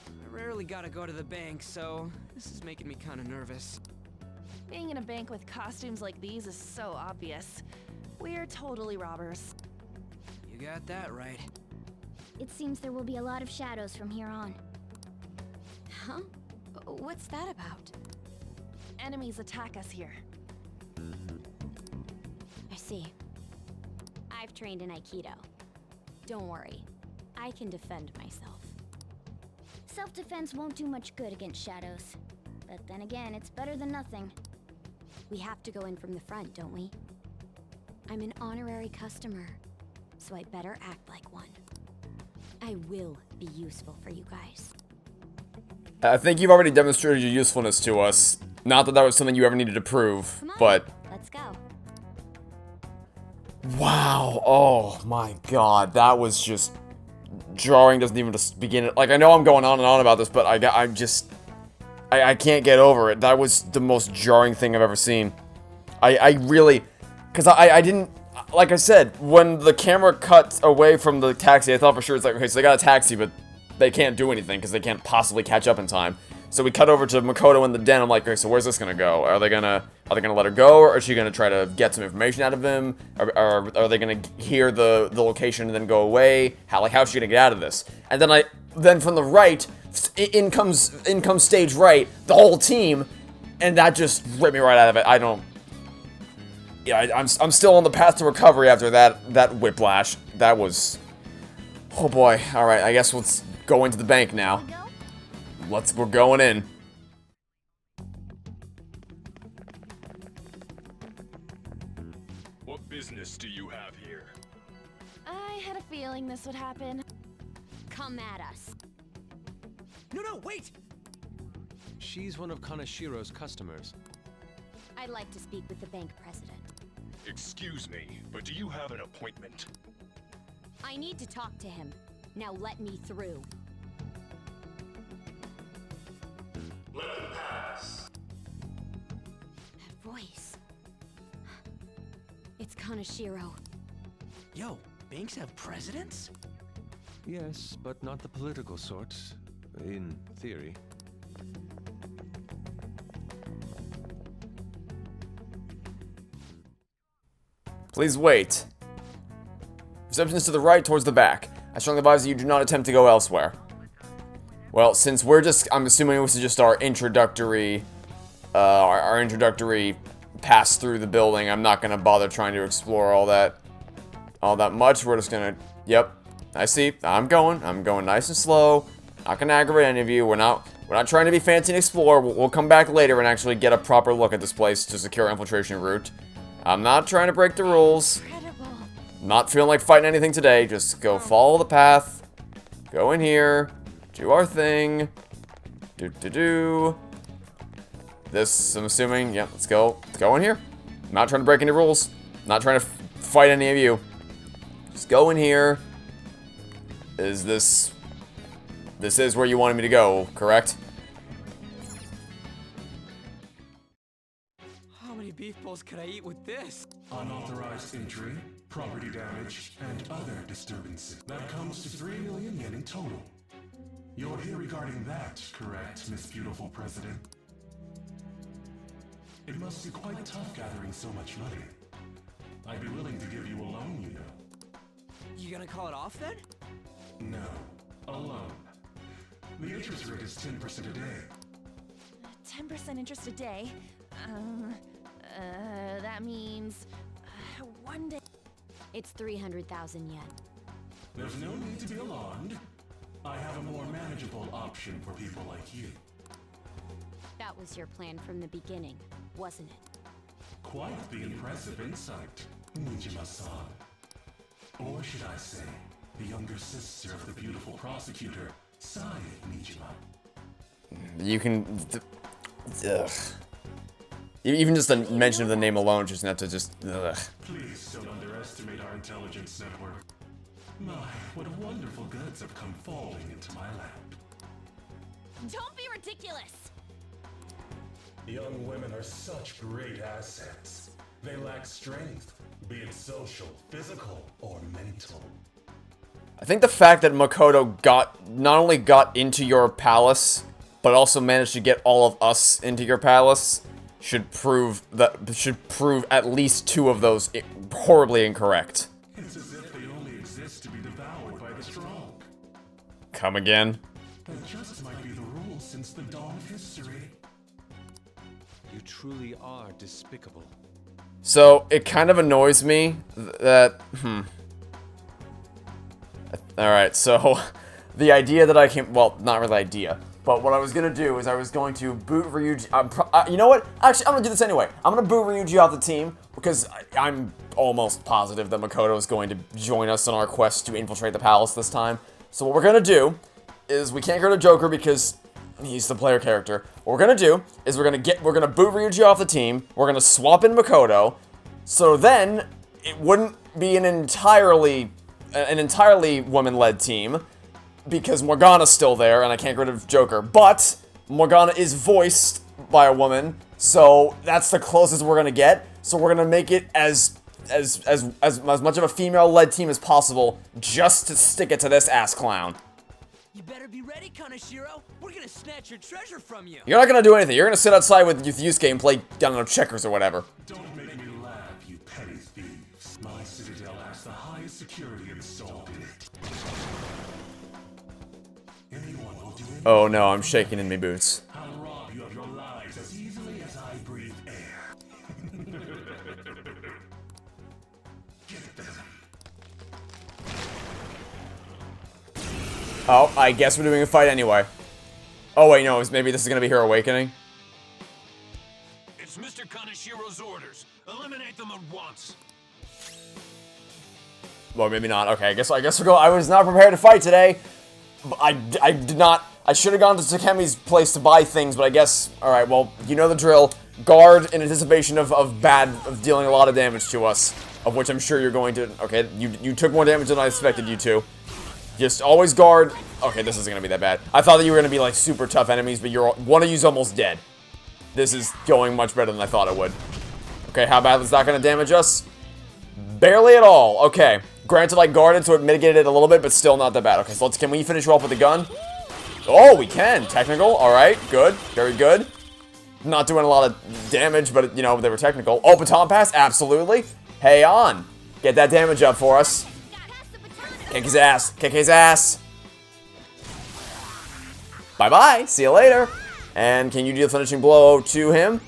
I rarely gotta go to the bank, so this is making me kinda nervous. Being in a bank with costumes like these is so obvious. We're totally robbers. You got that right. It seems there will be a lot of shadows from here on. Huh? What's that about? Enemies attack us here. I see. I've trained in Aikido. Don't worry. I can defend myself. Self-defense won't do much good against shadows. But then again, it's better than nothing. We have to go in from the front, don't we? I'm an honorary customer, so I better act like one. I will be useful for you guys. I think you've already demonstrated your usefulness to us. Not that that was something you ever needed to prove, Come on, but... let's go. Wow. Oh my god. That was just... Drawing doesn't even just begin... Like, I know I'm going on and on about this, but I'm just... I can't get over it. That was the most jarring thing I've ever seen. I really... Because I didn't... Like I said, when the camera cut away from the taxi, I thought for sure it's like, okay, so they got a taxi, but they can't do anything because they can't possibly catch up in time. So we cut over to Makoto in the den. I'm like, okay, so where's this gonna go? Are they gonna let her go, or is she gonna try to get some information out of him? Or are they gonna hear the location and then go away? How's she gonna get out of this? And then from the right, in comes stage right, the whole team, and that just ripped me right out of it. I don't. Yeah, I'm still on the path to recovery after that whiplash. That was. Oh boy. All right, I guess let's go into the bank now. We're going in. What business do you have here? I had a feeling this would happen. Come at us. No, wait! She's one of Kanashiro's customers. I'd like to speak with the bank president. Excuse me, but do you have an appointment? I need to talk to him. Now let me through. Let them pass. That voice. It's Kanashiro. Yo, banks have presidents? Yes, but not the political sort, in theory. Please wait. Reception is to the right, towards the back. I strongly advise that you do not attempt to go elsewhere. Well, since I'm assuming this is just our introductory pass through the building, I'm not gonna bother trying to explore all that much. We're just gonna, yep, I see, I'm going nice and slow. Not gonna aggravate any of you. We're not trying to be fancy and explore. We'll come back later and actually get a proper look at this place to secure our infiltration route. I'm not trying to break the rules. Incredible. Not feeling like fighting anything today. Just go follow the path. Go in here. Do our thing. Do. This, I'm assuming. Yeah, let's go. Let's go in here. I'm not trying to break any rules. Not trying to fight any of you. Just go in here. This is where you wanted me to go, correct? How many beef bowls could I eat with this? Unauthorized entry, property damage, and other disturbances. That comes to 3 million yen in total. You're here regarding that, correct, Miss Beautiful President? It must be quite tough gathering so much money. I'd be willing to give you a loan, you know. You gonna call it off then? No, a loan. The interest rate is 10% a day. 10% interest a day. That means 1 day. It's 300,000 yen. There's no need to be alarmed. I have a more manageable option for people like you. That was your plan from the beginning, wasn't it? Quite the impressive insight, Nijima-san. Or should I say, the younger sister of the beautiful prosecutor, Sae Nijima. You can... Ugh. Even just the mention of the name alone, just enough to just... Ugh. Please don't underestimate our intelligence network. My, what wonderful goods have come falling into my lap. Don't be ridiculous! Young women are such great assets. They lack strength, be it social, physical, or mental. I think the fact that Makoto not only got into your palace, but also managed to get all of us into your palace should prove at least 2 of those horribly incorrect. It's as if they only exist to be devoured by the strong. Come again? That just might be the rule since the dawn of history. You truly are despicable. So, it kind of annoys me that, Alright, so, the idea that I came, well, not really idea, but what I was gonna do is I was going to boot Ryuji, you know what? Actually, I'm gonna do this anyway. I'm gonna boot Ryuji off the team, because I'm almost positive that Makoto is going to join us on our quest to infiltrate the palace this time. So what we're gonna do is, we can't go to Joker because he's the player character. What we're gonna do is we're gonna boot Ryuji off the team, we're gonna swap in Makoto, so then it wouldn't be an entirely woman-led team, because Morgana's still there, and I can't get rid of Joker, but Morgana is voiced by a woman, so that's the closest we're gonna get. So we're gonna make it as much of a female-led team as possible, just to stick it to this ass clown. You better be ready, Kaneshiro. We're gonna snatch your treasure from you. You're not gonna do anything. You're gonna sit outside with Yusuke and play, I don't know, checkers or whatever. Don't make me laugh, you petty thieves. My citadel has the highest security installed in it. Anyone will do anything. Oh no, I'm shaking in me boots. I'll rob you of your lives as easily as I breathe air. Get them. Oh, I guess we're doing a fight anyway. Oh wait, no, maybe this is gonna be her awakening. It's Mr. Kaneshiro's orders. Eliminate them at once. Well, maybe not. Okay, I guess we'll go. I was not prepared to fight today. I did not. I should have gone to Takemi's place to buy things, but I guess. All right. Well, you know the drill. Guard in anticipation of dealing a lot of damage to us, of which I'm sure you're going to. Okay, you took more damage than I expected you to. Just always guard. Okay, this isn't gonna be that bad. I thought that you were gonna be like super tough enemies, but one of you's almost dead. This is going much better than I thought it would. Okay, how bad is that gonna damage us? Barely at all. Okay. Granted, I guarded, so it mitigated it a little bit, but still not that bad. Okay, so can we finish her off with the gun? Oh, we can. Technical. All right. Good. Very good. Not doing a lot of damage, but, you know, they were technical. Oh, baton pass? Absolutely. Hey, on. Get that damage up for us. Kick his ass. Kick his ass. Bye-bye. See you later. And can you do the finishing blow to him?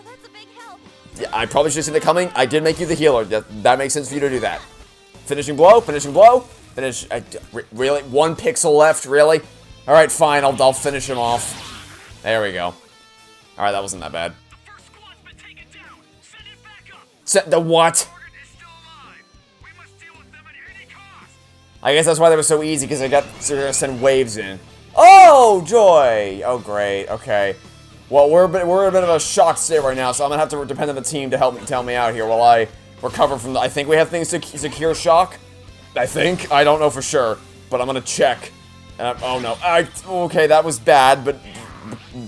That's a big help. Yeah, I probably should have seen it coming. I did make you the healer. That makes sense for you to do that. Finishing blow, finishing blow. Finish. Really? 1 pixel left? Really? All right, fine. I'll finish him off. There we go. All right, that wasn't that bad. The first squad's been taken down. Send it back up. Set the what? Target is still alive. We must deal with them at any cost. I guess that's why they were so easy, because they're gonna send waves in. Oh, joy! Oh, great. Okay. Well, we're in a bit of a shock state right now, so I'm gonna have to depend on the team to help me out here while I recover from the. I think we have things to secure shock. I think. I don't know for sure, but I'm gonna check. Oh no. Okay, that was bad, but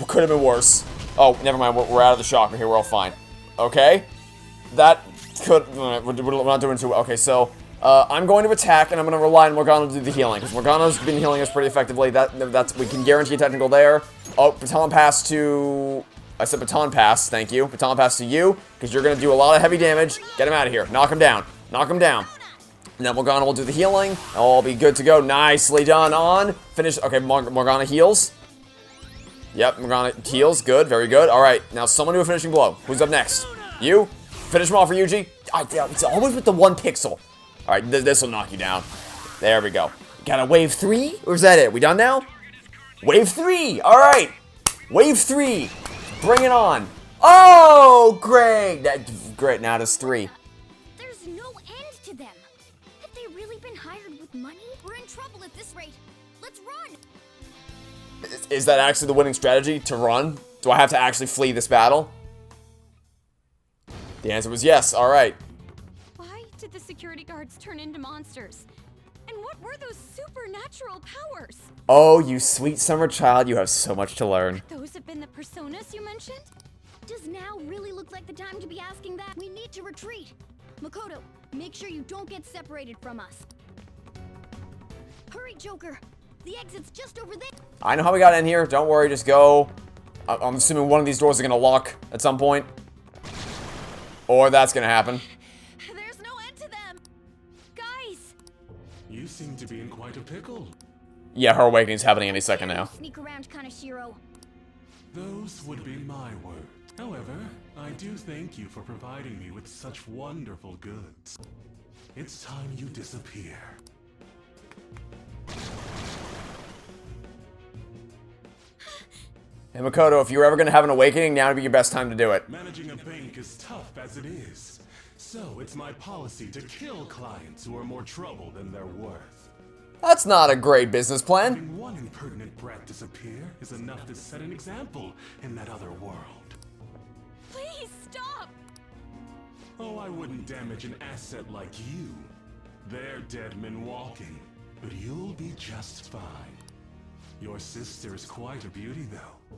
could have been worse. Oh, never mind. We're out of the shock. Okay, we're all fine. Okay. That could. We're not doing too well. Okay, so. I'm going to attack, and I'm going to rely on Morgana to do the healing, because Morgana's been healing us pretty effectively. That's we can guarantee a technical there. Oh, baton pass to... I said baton pass, thank you. Baton pass to you, because you're going to do a lot of heavy damage. Get him out of here. Knock him down. Knock him down. And then Morgana will do the healing. I'll be good to go. Nicely done on. Finish. Okay, Morgana heals. Yep, Morgana heals. Good, very good. All right, now someone do a finishing blow. Who's up next? You? Finish him off for Yuji. It's always with the 1 pixel. All right, this will knock you down. There we go. Got a wave 3? Or is that it? We done now? Wave 3! All right! Wave 3! Bring it on! Oh, great! Great, now it's 3. There's no end to them. Have they really been hired with money? We're in trouble at this rate. Let's run! Is that actually the winning strategy, to run? Do I have to actually flee this battle? The answer was yes, all right. Why did the security guards turn into monsters? And what were those supernatural powers? Oh, you sweet summer child, you have so much to learn. Those have been the personas you mentioned? Does now really look like the time to be asking that? We need to retreat. Makoto, make sure you don't get separated from us. Hurry, Joker. The exit's just over there. I know how we got in here. Don't worry, just go. I'm assuming one of these doors are gonna lock at some point. Or that's gonna happen. There's no end to them. Guys! You seem to be in quite a pickle. Yeah, her awakening's happening any second now. Sneak around Kaneshiro. Those would be my words. However, I do thank you for providing me with such wonderful goods. It's time you disappear. Hey, Makoto, if you're ever gonna have an awakening, now would be your best time to do it. Managing a bank is tough as it is. So it's my policy to kill clients who are more trouble than they're worth. That's not a great business plan. Having one impertinent brat disappear is enough to set an example in that other world. Please stop! Oh, I wouldn't damage an asset like you. They're dead men walking, but you'll be just fine. Your sister is quite a beauty, though.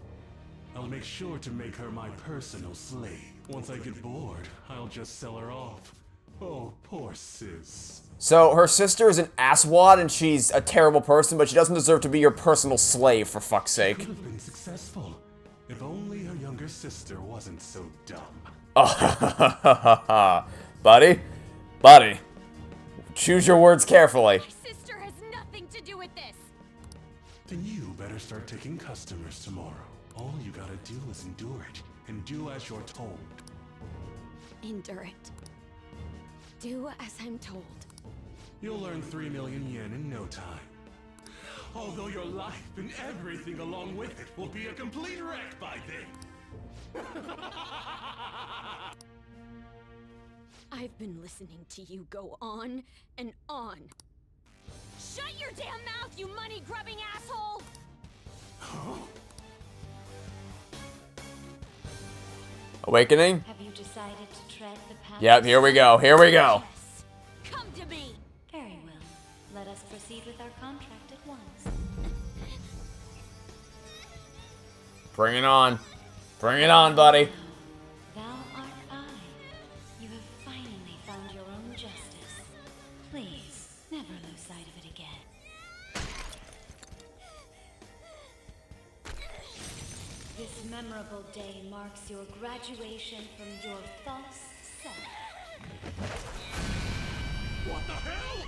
I'll make sure to make her my personal slave. Once I get bored, I'll just sell her off. Oh, poor sis. So, her sister is an asswad and she's a terrible person, but she doesn't deserve to be your personal slave, for fuck's sake. Could have been successful, if only her younger sister wasn't so dumb. Oh, buddy, buddy, choose your words carefully. My sister has nothing to do with this. Then you better start taking customers tomorrow. All you gotta do is endure it, and do as you're told. Endure it. Do as I'm told. You'll earn 3 million yen in no time. Although your life and everything along with it will be a complete wreck by then. I've been listening to you go on and on. Shut your damn mouth, you money-grubbing asshole! Awakening? Have you decided to tread the path? Yep, here we go, here we go. Yes. Come to me! Very well. Let us proceed with our contract at once. Bring it on. Bring it on, buddy. Thou art I. You have finally found your own justice. Please, never lose sight of it again. This memorable day marks your graduation from your false self. What the hell?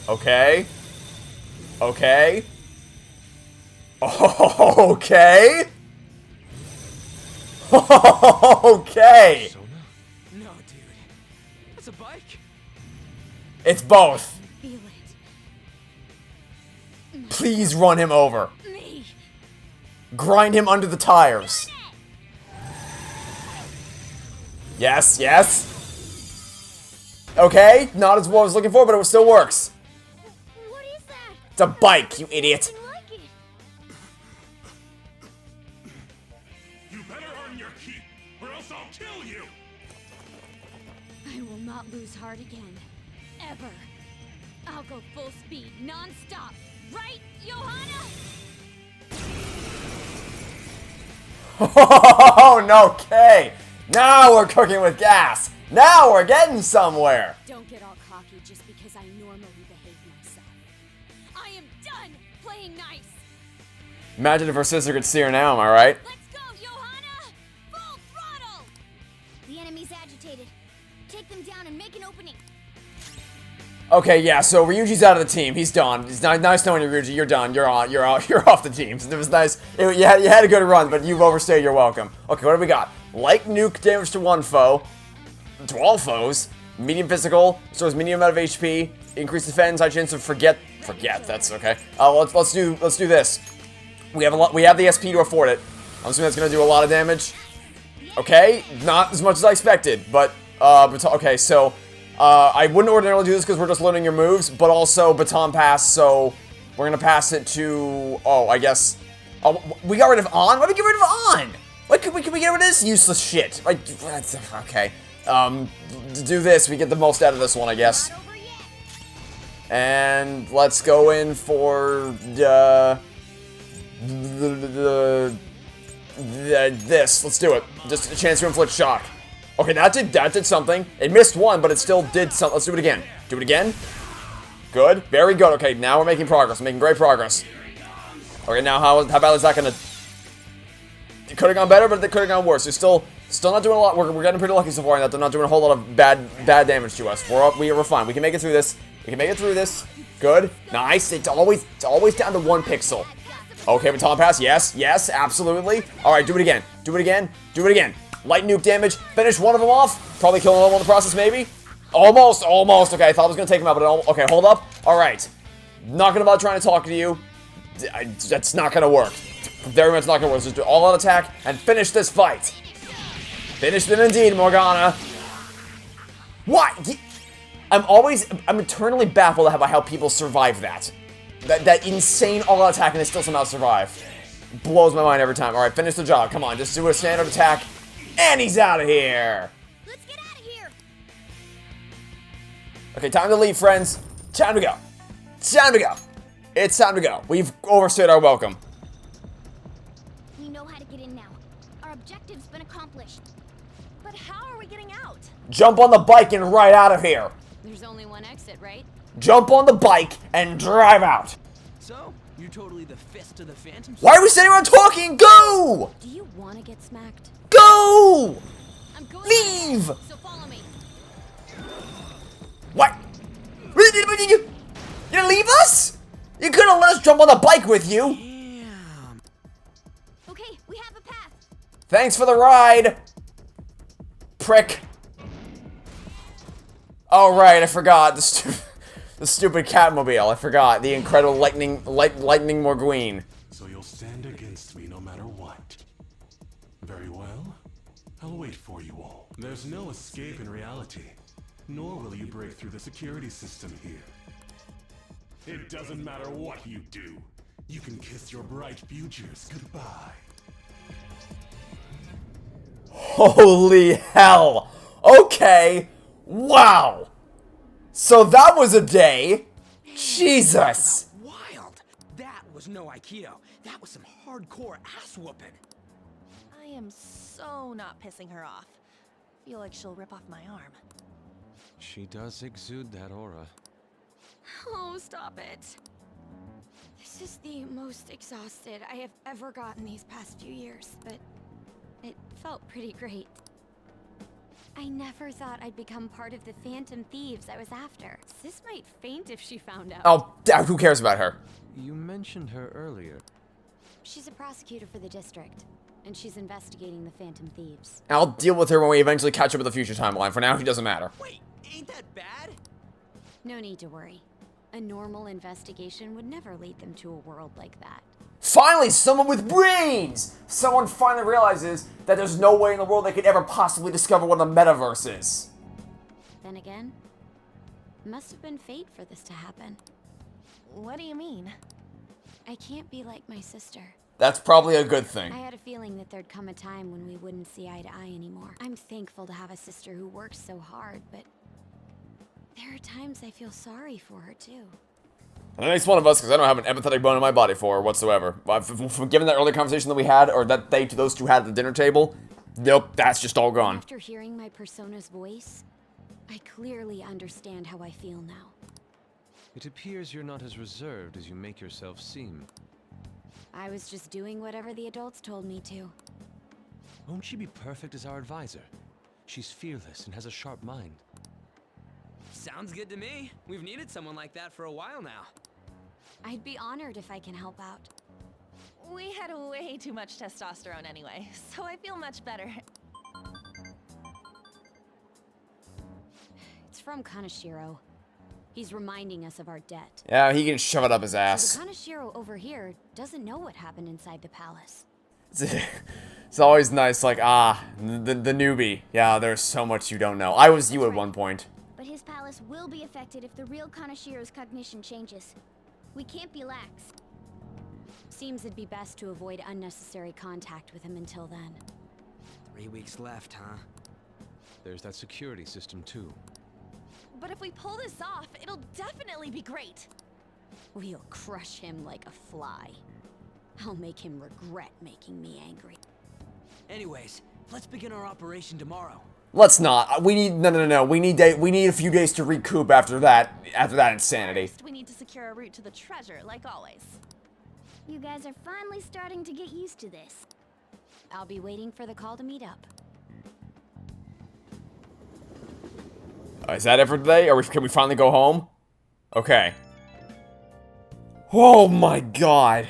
Okay. Okay. Okay. Okay. Sona? No, dude. That's a bike? It's both. Feel it. Please run him over. Me! Grind him under the tires. Yes, yes. Okay, not as what I was looking for, but it still works. What is that? It's a bike, you idiot. I like it. You better earn your keep, or else I'll kill you! I will not lose heart again. Ever. I'll go full speed, non-stop. Right, Johanna? Oh, no, okay. Now we're cooking with gas. Now we're getting somewhere. Don't get all cocky just because I normally behave myself. I am done playing nice. Imagine if her sister could see her now, am I right? Let's go, Johanna! Full throttle! The enemy's agitated. Take them down and make an opening. Okay, yeah, so Ryuji's out of the team. He's done. It's nice knowing you, Ryuji. You're done. You're off the team. It was nice. You had a good run, but you've overstayed your welcome. Okay, what do we got? Light nuke damage to one foe. To all foes. Medium physical. Restores medium amount of HP. Increase defense. High chance of forget. That's okay. Let's do this. We have the SP to afford it. I'm assuming that's gonna do a lot of damage. Okay, not as much as I expected, but okay, so I wouldn't ordinarily do this because we're just learning your moves, but also baton pass, so we're gonna pass it to, I guess, we got rid of On? Why did we get rid of On? Why can we get rid of this useless shit? Like, okay, to do this, we get the most out of this one, I guess. And let's go in for this. Let's do it. Just a chance to inflict shock. Okay, that did something. It missed one, but it still did something. Let's do it again. Do it again. Good. Very good. Okay, now we're making progress. We're making great progress. Okay, now how bad is that gonna... It could have gone better, but it could have gone worse. We're still not doing a lot. We're getting pretty lucky so far in that they're not doing a whole lot of bad damage to us. We're fine. We can make it through this. We can make it through this. Good. Nice. It's always down to 1 pixel. Okay, baton pass. Yes, absolutely. All right, do it again. Do it again. Light nuke damage. Finish one of them off. Probably kill them all in the process, maybe. Almost. Okay, I thought I was gonna take him out, but okay, hold up. All right. Not gonna bother trying to talk to you. That's not gonna work. Very much not gonna work. Just do all-out attack and finish this fight. Finish them indeed, Morgana. What? I'm eternally baffled by how people survive that. That insane all-out attack and they still somehow survive. Blows my mind every time. All right, finish the job. Come on, just do a standard attack, and he's out of here. Let's get out of here. Okay, time to leave, friends. Time to go. Time to go. It's time to go. We've overstayed our welcome. We know how to get in now. Our objective's been accomplished. But how are we getting out? Jump on the bike and ride out of here. There's only one exit, right? Jump on the bike and drive out. So, you're totally the fist of the Phantom? Why are we sitting around talking? Go! Do you want to get smacked? Go! I'm going Leave! ahead, so follow me. What? You gonna leave us? You could have let us jump on the bike with you. Damn. Okay, we have a path. Thanks for the ride. Prick. Oh, right, I forgot. The stupid Catmobile. I forgot. The incredible lightning Morguine. So you'll stand against me no matter what. Very well. I'll wait for you all. There's no escape in reality, nor will you break through the security system here. It doesn't matter what you do. You can kiss your bright futures goodbye. Holy hell. Okay. Wow. So that was a day. Jesus. Wild. That was no Aikido. That was some hardcore ass whooping. I am so not pissing her off. Feel like she'll rip off my arm. She does exude that aura. Oh, stop it. This is the most exhausted I have ever gotten these past few years, but it felt pretty great. I never thought I'd become part of the Phantom Thieves I was after. Sis might faint if she found out. Oh, who cares about her? You mentioned her earlier. She's a prosecutor for the district, and she's investigating the Phantom Thieves. I'll deal with her when we eventually catch up with the future timeline. For now, she doesn't matter. Wait, ain't that bad? No need to worry. A normal investigation would never lead them to a world like that. Finally, someone with brains! Someone finally realizes that there's no way in the world they could ever possibly discover what the metaverse is. Then again, it must have been fate for this to happen. What do you mean? I can't be like my sister. That's probably a good thing. I had a feeling that there'd come a time when we wouldn't see eye to eye anymore. I'm thankful to have a sister who works so hard, but there are times I feel sorry for her too. And it makes one of us because I don't have an empathetic bone in my body for her whatsoever. Given that earlier conversation that we had, or that those two had at the dinner table, nope, that's just all gone. After hearing my persona's voice, I clearly understand how I feel now. It appears you're not as reserved as you make yourself seem. I was just doing whatever the adults told me to. Won't she be perfect as our advisor? She's fearless and has a sharp mind. Sounds good to me. We've needed someone like that for a while now. I'd be honored if I can help out. We had way too much testosterone anyway, so I feel much better. It's from Kaneshiro. He's reminding us of our debt. Yeah, he can shove it up his So ass. the Kaneshiro over here doesn't know what happened inside the palace. It's always nice, like, the newbie. Yeah, there's so much you don't know. I was you at one point. But his palace will be affected if the real Kaneshiro's cognition changes. We can't be lax. Seems it'd be best to avoid unnecessary contact with him until then. 3 weeks left, huh? There's that security system too. But if we pull this off, it'll definitely be great. We'll crush him like a fly. I'll make him regret making me angry. Anyways, let's begin our operation tomorrow. Let's not. We need no. We need a few days to recoup after that insanity. First, we need to secure a route to the treasure, like always. You guys are finally starting to get used to this. I'll be waiting for the call to meet up. Is that it for today? Can we finally go home? Okay. Oh my god.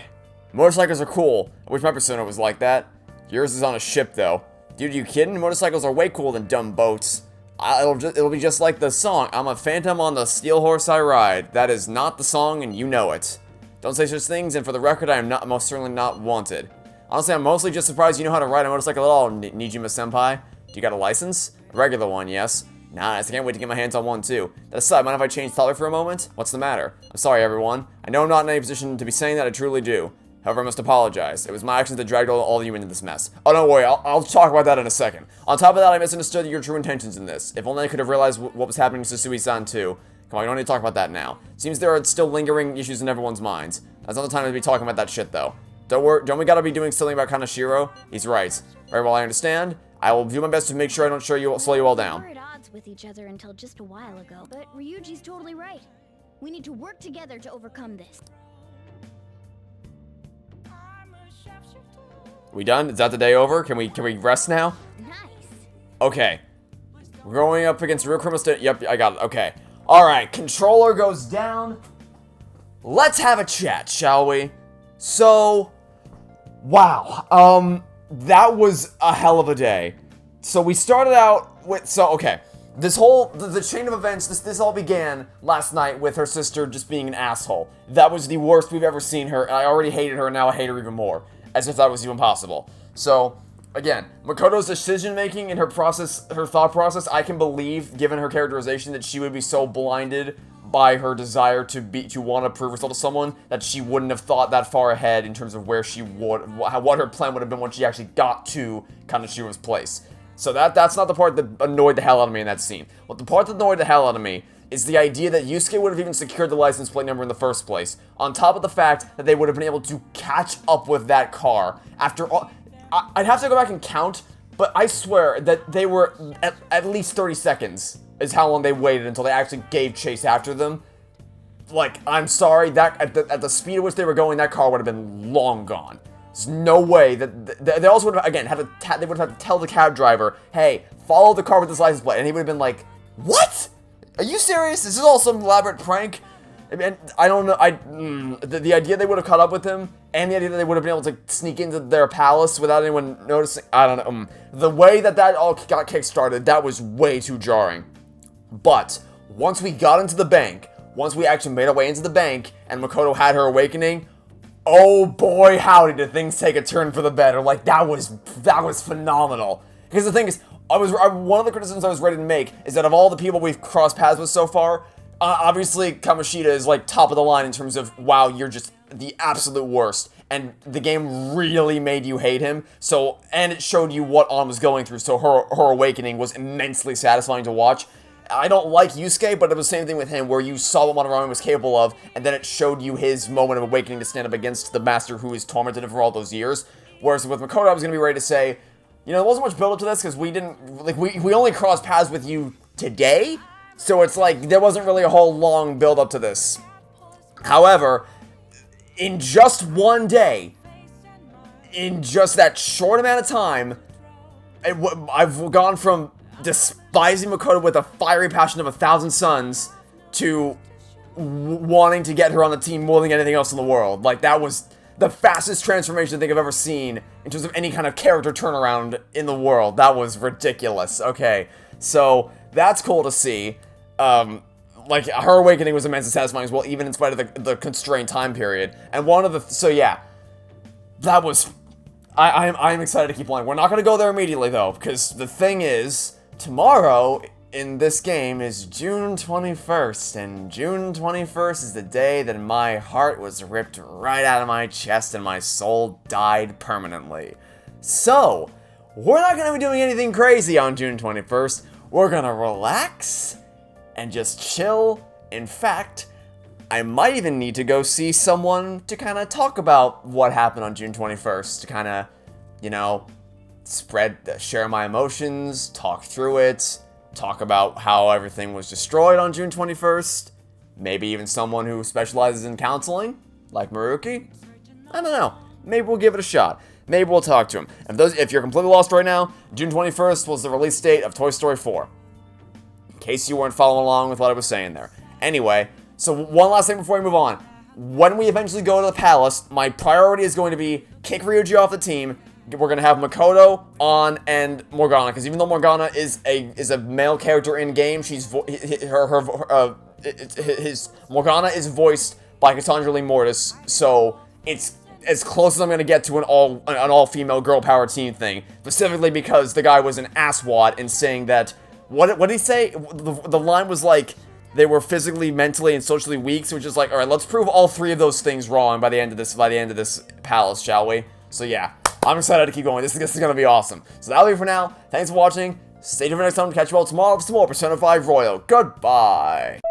Motorcycles are cool. I wish my Persona was like that. Yours is on a ship, though. Dude, are you kidding? Motorcycles are way cooler than dumb boats. It'll be just like the song, I'm a phantom on the steel horse I ride. That is not the song, and you know it. Don't say such things, and for the record, I am most certainly not wanted. Honestly, I'm mostly just surprised you know how to ride a motorcycle at all, Nijima-senpai. Do you got a license? A regular one, yes. Nice, I can't wait to get my hands on one, too. That aside, mind if I change topic for a moment? What's the matter? I'm sorry, everyone. I know I'm not in any position to be saying that I truly do. However, I must apologize. It was my actions that dragged all of you into this mess. Oh, don't worry, I'll talk about that in a second. On top of that, I misunderstood your true intentions in this. If only I could have realized what was happening to Susui-san too. Come on, we don't need to talk about that now. Seems there are still lingering issues in everyone's minds. That's not the time to be talking about that shit, though. Don't worry, don't we gotta be doing something about Kaneshiro? He's right. Very well, I understand. I will do my best to make sure I don't slow you all down. We were at odds with each other until just a while ago, but Ryuji's totally right. We need to work together to overcome this. We done? Is that the day over? Can we rest now? Nice. Okay. We're going up against real criminal state. Yep, I got it. Okay. Alright, controller goes down. Let's have a chat, shall we? So, wow. That was a hell of a day. So we started out with, okay. This whole, the chain of events, this all began last night with her sister just being an asshole. That was the worst we've ever seen her. I already hated her, and now I hate her even more. As if that was even possible. So, again, Makoto's decision-making and her thought process, I can believe, given her characterization, that she would be so blinded by her desire to want to prove herself to someone that she wouldn't have thought that far ahead in terms of where she would, what her plan would have been when she actually got to Kaneshiro's place. So that's not the part that annoyed the hell out of me in that scene. Well, the part that annoyed the hell out of me is the idea that Yusuke would have even secured the license plate number in the first place, on top of the fact that they would have been able to catch up with that car. After all, I'd have to go back and count, but I swear that they were at least 30 seconds is how long they waited until they actually gave chase after them. Like, I'm sorry, that at the speed at which they were going, that car would have been long gone. There's no way that they also would have, again, they would have had to tell the cab driver, hey, follow the car with this license plate, and he would have been like, what? Are you serious? This is all some elaborate prank? I mean, I don't know. The idea they would have caught up with him, and the idea that they would have been able to sneak into their palace without anyone noticing. I don't know. The way that all got kick-started, that was way too jarring. But once we got into the bank, once we actually made our way into the bank, and Makoto had her awakening, oh boy, howdy, did things take a turn for the better. Like, that was phenomenal. Because the thing is, one of the criticisms I was ready to make is that of all the people we've crossed paths with so far, obviously Kamoshida is like top of the line in terms of, wow, you're just the absolute worst. And the game really made you hate him. So, and it showed you what Ann was going through, so her awakening was immensely satisfying to watch. I don't like Yusuke, but it was the same thing with him, where you saw what Madarame was capable of, and then it showed you his moment of awakening to stand up against the master who has tormented him for all those years. Whereas with Makoto, I was going to be ready to say, you know, there wasn't much build-up to this, because we didn't, like, we only crossed paths with you today, so it's like, there wasn't really a whole long build-up to this. However, in just one day, in just that short amount of time, I've gone from despising Makoto with a fiery passion of 1,000 suns to wanting to get her on the team more than anything else in the world. Like, that was the fastest transformation I think I've ever seen in terms of any kind of character turnaround in the world. That was ridiculous. Okay, so that's cool to see. Like, her awakening was immensely satisfying as well, even in spite of the constrained time period. And one of the, so yeah, that was, I'm excited to keep playing. We're not going to go there immediately though, because the thing is, tomorrow in this game is June 21st, and June 21st is the day that my heart was ripped right out of my chest and my soul died permanently. So, we're not going to be doing anything crazy on June 21st. We're going to relax and just chill. In fact, I might even need to go see someone to kind of talk about what happened on June 21st, to kind of, you know, share my emotions, talk through it, talk about how everything was destroyed on June 21st. Maybe even someone who specializes in counseling, like Maruki. I don't know. Maybe we'll give it a shot. Maybe we'll talk to him. If you're completely lost right now, June 21st was the release date of Toy Story 4. In case you weren't following along with what I was saying there. Anyway, so one last thing before we move on. When we eventually go to the palace, my priority is going to be kick Ryuji off the team. We're going to have Makoto, Ann, and Morgana, because even though Morgana is a male character in game, Morgana is voiced by Cassandra Lee Mortis, so it's as close as I'm going to get to an all-female girl power team thing, specifically because the guy was an asswad in saying that, what did he say? The line was like, they were physically, mentally, and socially weak. So it's just like, all right, let's prove all 3 of those things wrong by the end of this palace, shall we? So yeah, I'm excited to keep going. This is gonna be awesome. So that'll be it for now. Thanks for watching. Stay tuned for next time. Catch you all tomorrow for some more Persona 5 Royal. Goodbye.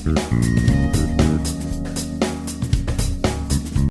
Thank you.